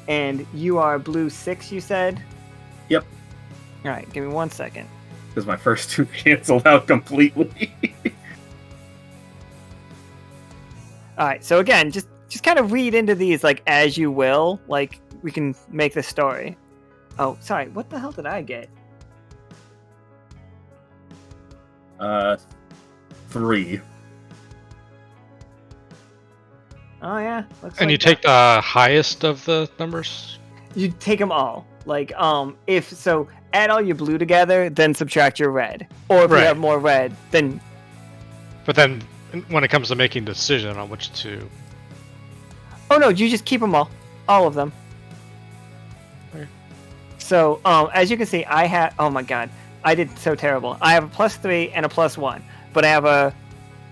And you are blue 6, you said? Yep. Alright, give me 1 second. Because my first 2 canceled out completely. Alright, so again, just kind of read into these like as you will. Like, we can make the story. Oh, sorry, what the hell did I get? 3. Oh yeah, looks And like you take the highest of the numbers? you take them all. Like, if so, add all your blue together, then subtract your red. Or if you Right. have more red, then But then when it comes to making a decision on which to... oh no, you just keep them all of them. Okay. So, as you can see, I have. Oh my god, I did so terrible. I have a +3 and a +1, but I have a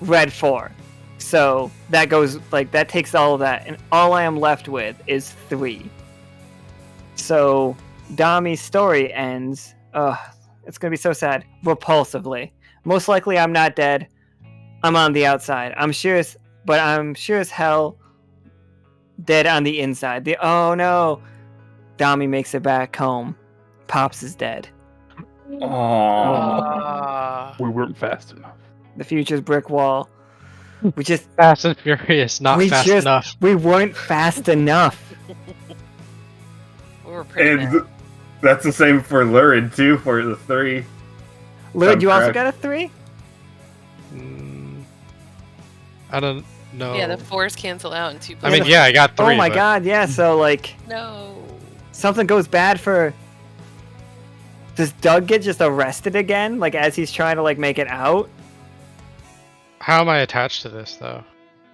red 4. So that goes like that takes all of that, and all I am left with is 3. So Dami's story ends. It's gonna be so sad. Repulsively. Most likely, I'm not dead. I'm on the outside. I'm sure as hell dead on the inside. Oh no, Dami makes it back home. Pops is dead. Aww. Ah. We weren't fast enough. The future's brick wall. We just Fast and Furious, not we fast just enough. we weren't fast enough. We were pretty And bad. that's the same for Lurid, too, for the 3. Lurid, you also correct. got a 3? I don't know. Yeah, the 4s cancel out in 2 I places. mean, yeah, I got 3. Oh my but god, yeah. So like, No. something goes bad for... Does Doug get just arrested again? Like, as he's trying to, like, make it out? How am I attached to this, though?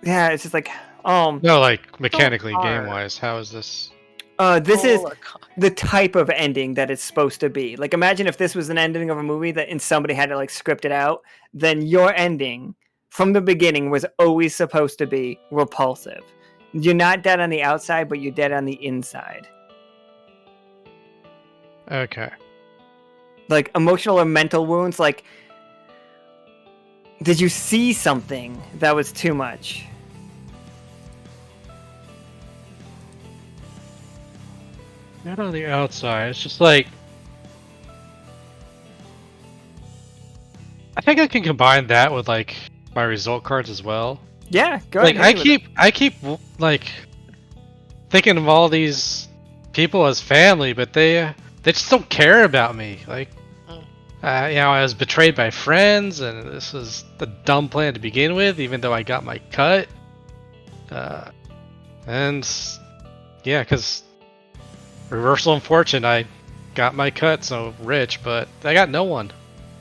Yeah, it's just like, No, like, mechanically, hard. game-wise, how is this? this is Roller co- the type of ending that it's supposed to be. Like, imagine if this was an ending of a movie and somebody had to, like, script it out, then your ending from the beginning was always supposed to be repulsive. You're not dead on the outside, but you're dead on the inside. Okay. Like, emotional or mental wounds, like, did you see something that was too much? Not on the outside. It's just like... I think I can combine that with, like, my result cards as well. Yeah, go Like, ahead. I keep, like, thinking of all these people as family, but they just don't care about me. Like, I was betrayed by friends, and this was a dumb plan to begin with, even though I got my cut. And yeah, because reversal in fortune, I got my cut, so rich, but I got no one.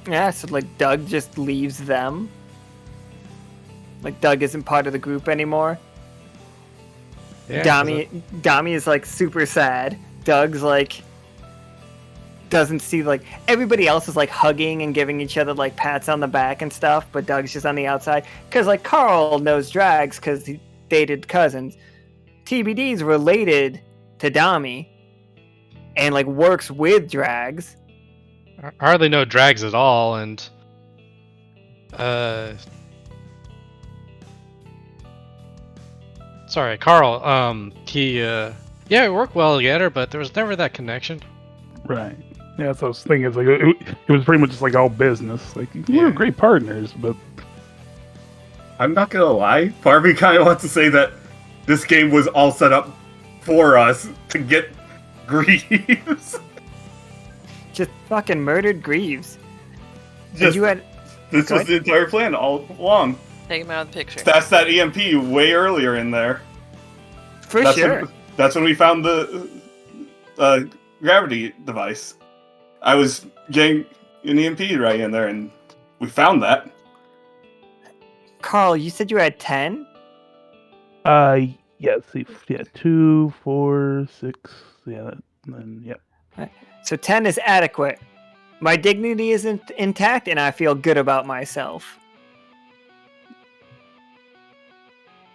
Yeah, so like Doug just leaves them. Like Doug isn't part of the group anymore. Yeah, Dami is like super sad. Doug's like doesn't see like everybody else is like hugging and giving each other like pats on the back and stuff, but Doug's just on the outside because like Karl knows Dragz because he dated cousins. TBD's related to Dami and like works with Dragz. I hardly know Dragz at all, and sorry, Karl. He we worked well together, but there was never that connection. Right. Yeah, so I was thinking, it's like it was pretty much just like all business. Like we were great partners, but I'm not gonna lie, part of me kind of wants to say that this game was all set up for us to get Greaves. Just fucking murdered Greaves. Just, You had this Go was the entire plan all along. Take him out of the picture. That's that EMP way earlier in there. for That's sure. That's when we found the gravity device. I was getting an EMP right in there, and we found that. Karl, you said you had 10? yeah, see, 2, 4, 6, yeah, and then yep. So 10 is adequate. My dignity is intact, and I feel good about myself.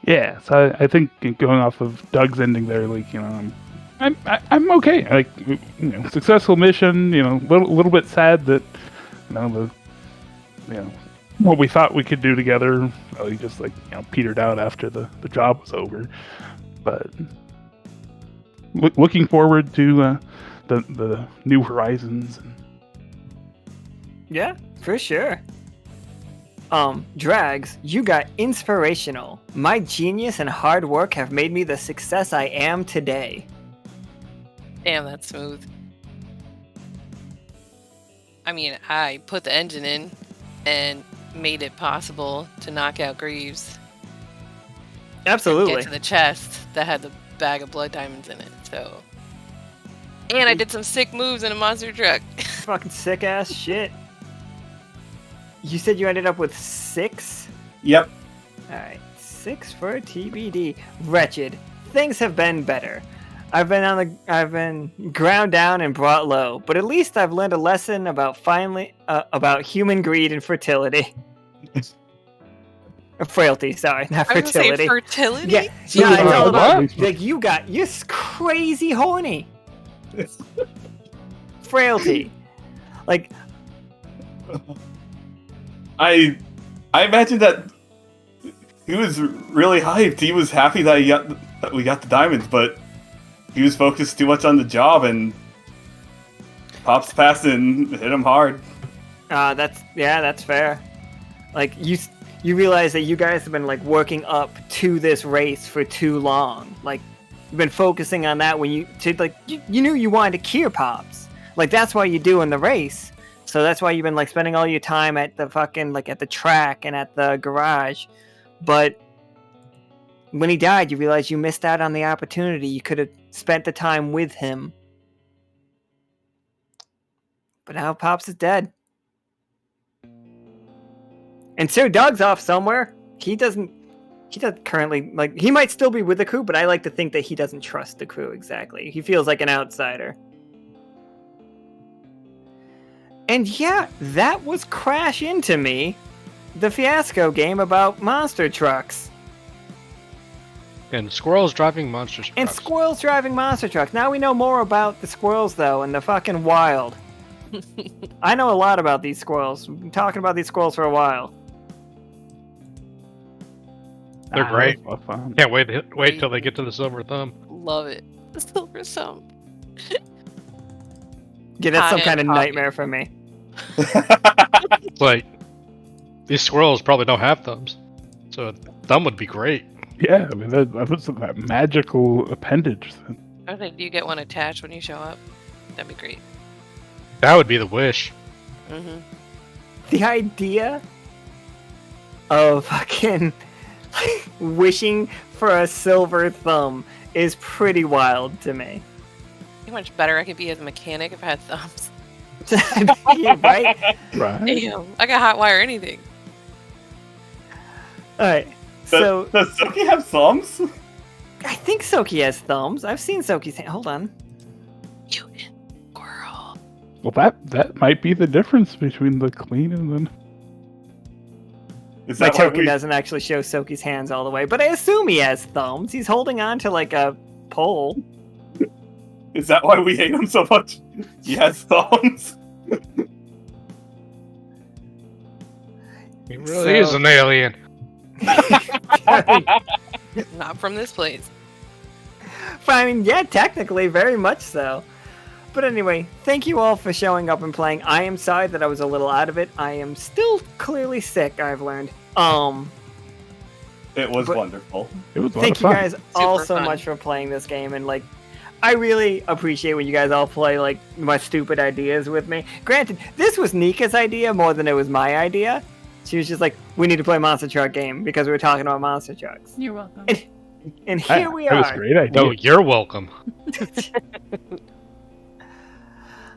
Yeah, so I think going off of Doug's ending there, like, you know, I'm okay. Like, you know, successful mission. You know, little bit sad that, you know, what we thought we could do together, really just like, you know, petered out after the job was over. But looking forward to the new horizons. Yeah, for sure. Dragz, you got inspirational. My genius and hard work have made me the success I am today. Damn, that's smooth. I mean, I put the engine in and made it possible to knock out Greaves. Absolutely. Get to the chest that had the bag of blood diamonds in it, so... And I did some sick moves in a monster truck. Fucking sick ass shit. You said you ended up with 6? Yep. Alright, 6 for TBD. Wretched. Things have been better. I've been ground down and brought low, but at least I've learned a lesson about about human greed and fertility. Frailty, sorry, not I was gonna say fertility. fertility? Yeah, it's all about What? like you're crazy horny. Frailty, like I imagine that he was really hyped. He was happy that we got the diamonds, but he was focused too much on the job, and Pops passed and hit him hard. that's fair. Like you realize that you guys have been like working up to this race for too long. Like you've been focusing on that when you knew you wanted to cure Pops. Like that's why you're doing the race. So that's why you've been like spending all your time at the fucking like at the track and at the garage. But when he died, you realized you missed out on the opportunity. You could have spent the time with him But now Pops is dead. And Sir Doug's off somewhere. He doesn't currently, like, he might still be with the crew, but I like to think that he doesn't trust the crew exactly. He feels like an outsider. And yeah, that was Crash Into Me, the Fiasco game about monster trucks. And squirrels driving monster trucks. And squirrels driving monster trucks. Now we know more about the squirrels, though, and the fucking wild. I know a lot about these squirrels. We've been talking about these squirrels for a while. They're great. That was fun. Can't wait till they get to the silver thumb. Love it. The silver thumb. Yeah, that's some Hot kind of and coffee. nightmare for me. It's like, these squirrels probably don't have thumbs. So a thumb would be great. Yeah, I mean, that was that magical appendage. Okay, do you get one attached when you show up? That'd be great. That would be the wish. Mm-hmm. The idea of fucking wishing for a silver thumb is pretty wild to me. How much better I could be as a mechanic if I had thumbs. Right? Right? Damn, I got hot wire anything. Alright, so Does Soki have thumbs? I think Soki has thumbs. I've seen Soki's hand. Hold on. You squirrel. Well, that might be the difference between the clean and the... Is My that why token we- doesn't actually show Soki's hands all the way, but I assume he has thumbs. He's holding on to like a pole. Is that why we hate him so much? He has thumbs. He really is an alien. Not from this place. I mean, yeah, technically, very much so. But anyway, thank you all for showing up and playing. I am sorry that I was a little out of it. I am still clearly sick, I've learned. It was But- wonderful. It was a lot Thank of you fun. guys all so fun. much for playing this game, and like, I really appreciate when you guys all play like my stupid ideas with me. Granted, this was Nika's idea more than it was my idea. She was just like, we need to play a monster truck game because we were talking about monster trucks. You're welcome. And here we That was a are. great idea. No, you're welcome.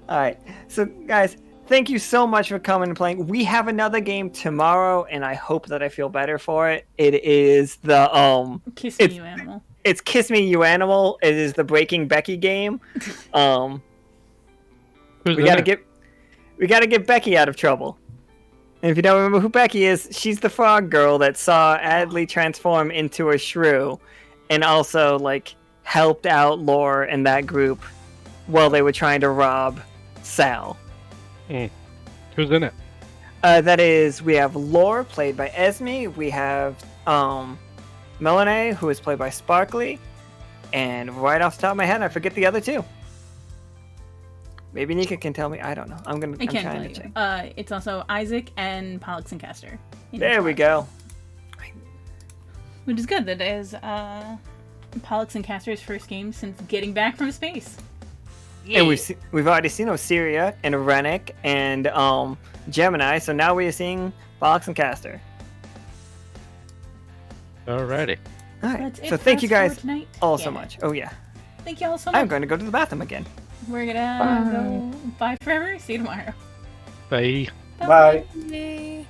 Alright, so guys, thank you so much for coming and playing. We have another game tomorrow, and I hope that I feel better for it. It is the Kiss me, it's- you animal. it's Kiss Me You Animal. It is the Breaking Becky game. Who's We in gotta it? get Becky out of trouble. And if you don't remember who Becky is, she's the frog girl that saw Adley transform into a shrew, and also like helped out Lore and that group while they were trying to rob Sal. Who's in it? That is, we have Lore played by Esme. We have Melanie, who is played by Sparkly, and right off the top of my head, I forget the other two. Maybe Nika can tell me. I don't know. I'm I can't trying tell to check. you. It's also Isaac and Pollux and Caster. There we go. Which is good. That is Pollux and Caster's first game since getting back from space. And we've already seen Osiria and Rennick and Gemini, so now we are seeing Fox and Caster. Alrighty. All right. That's it So for thank us you for guys tonight. all so Yeah. much. Oh yeah. Thank you all so much. I'm going to go to the bathroom again. We're gonna go bye forever. See you tomorrow. Bye. Bye. Yay.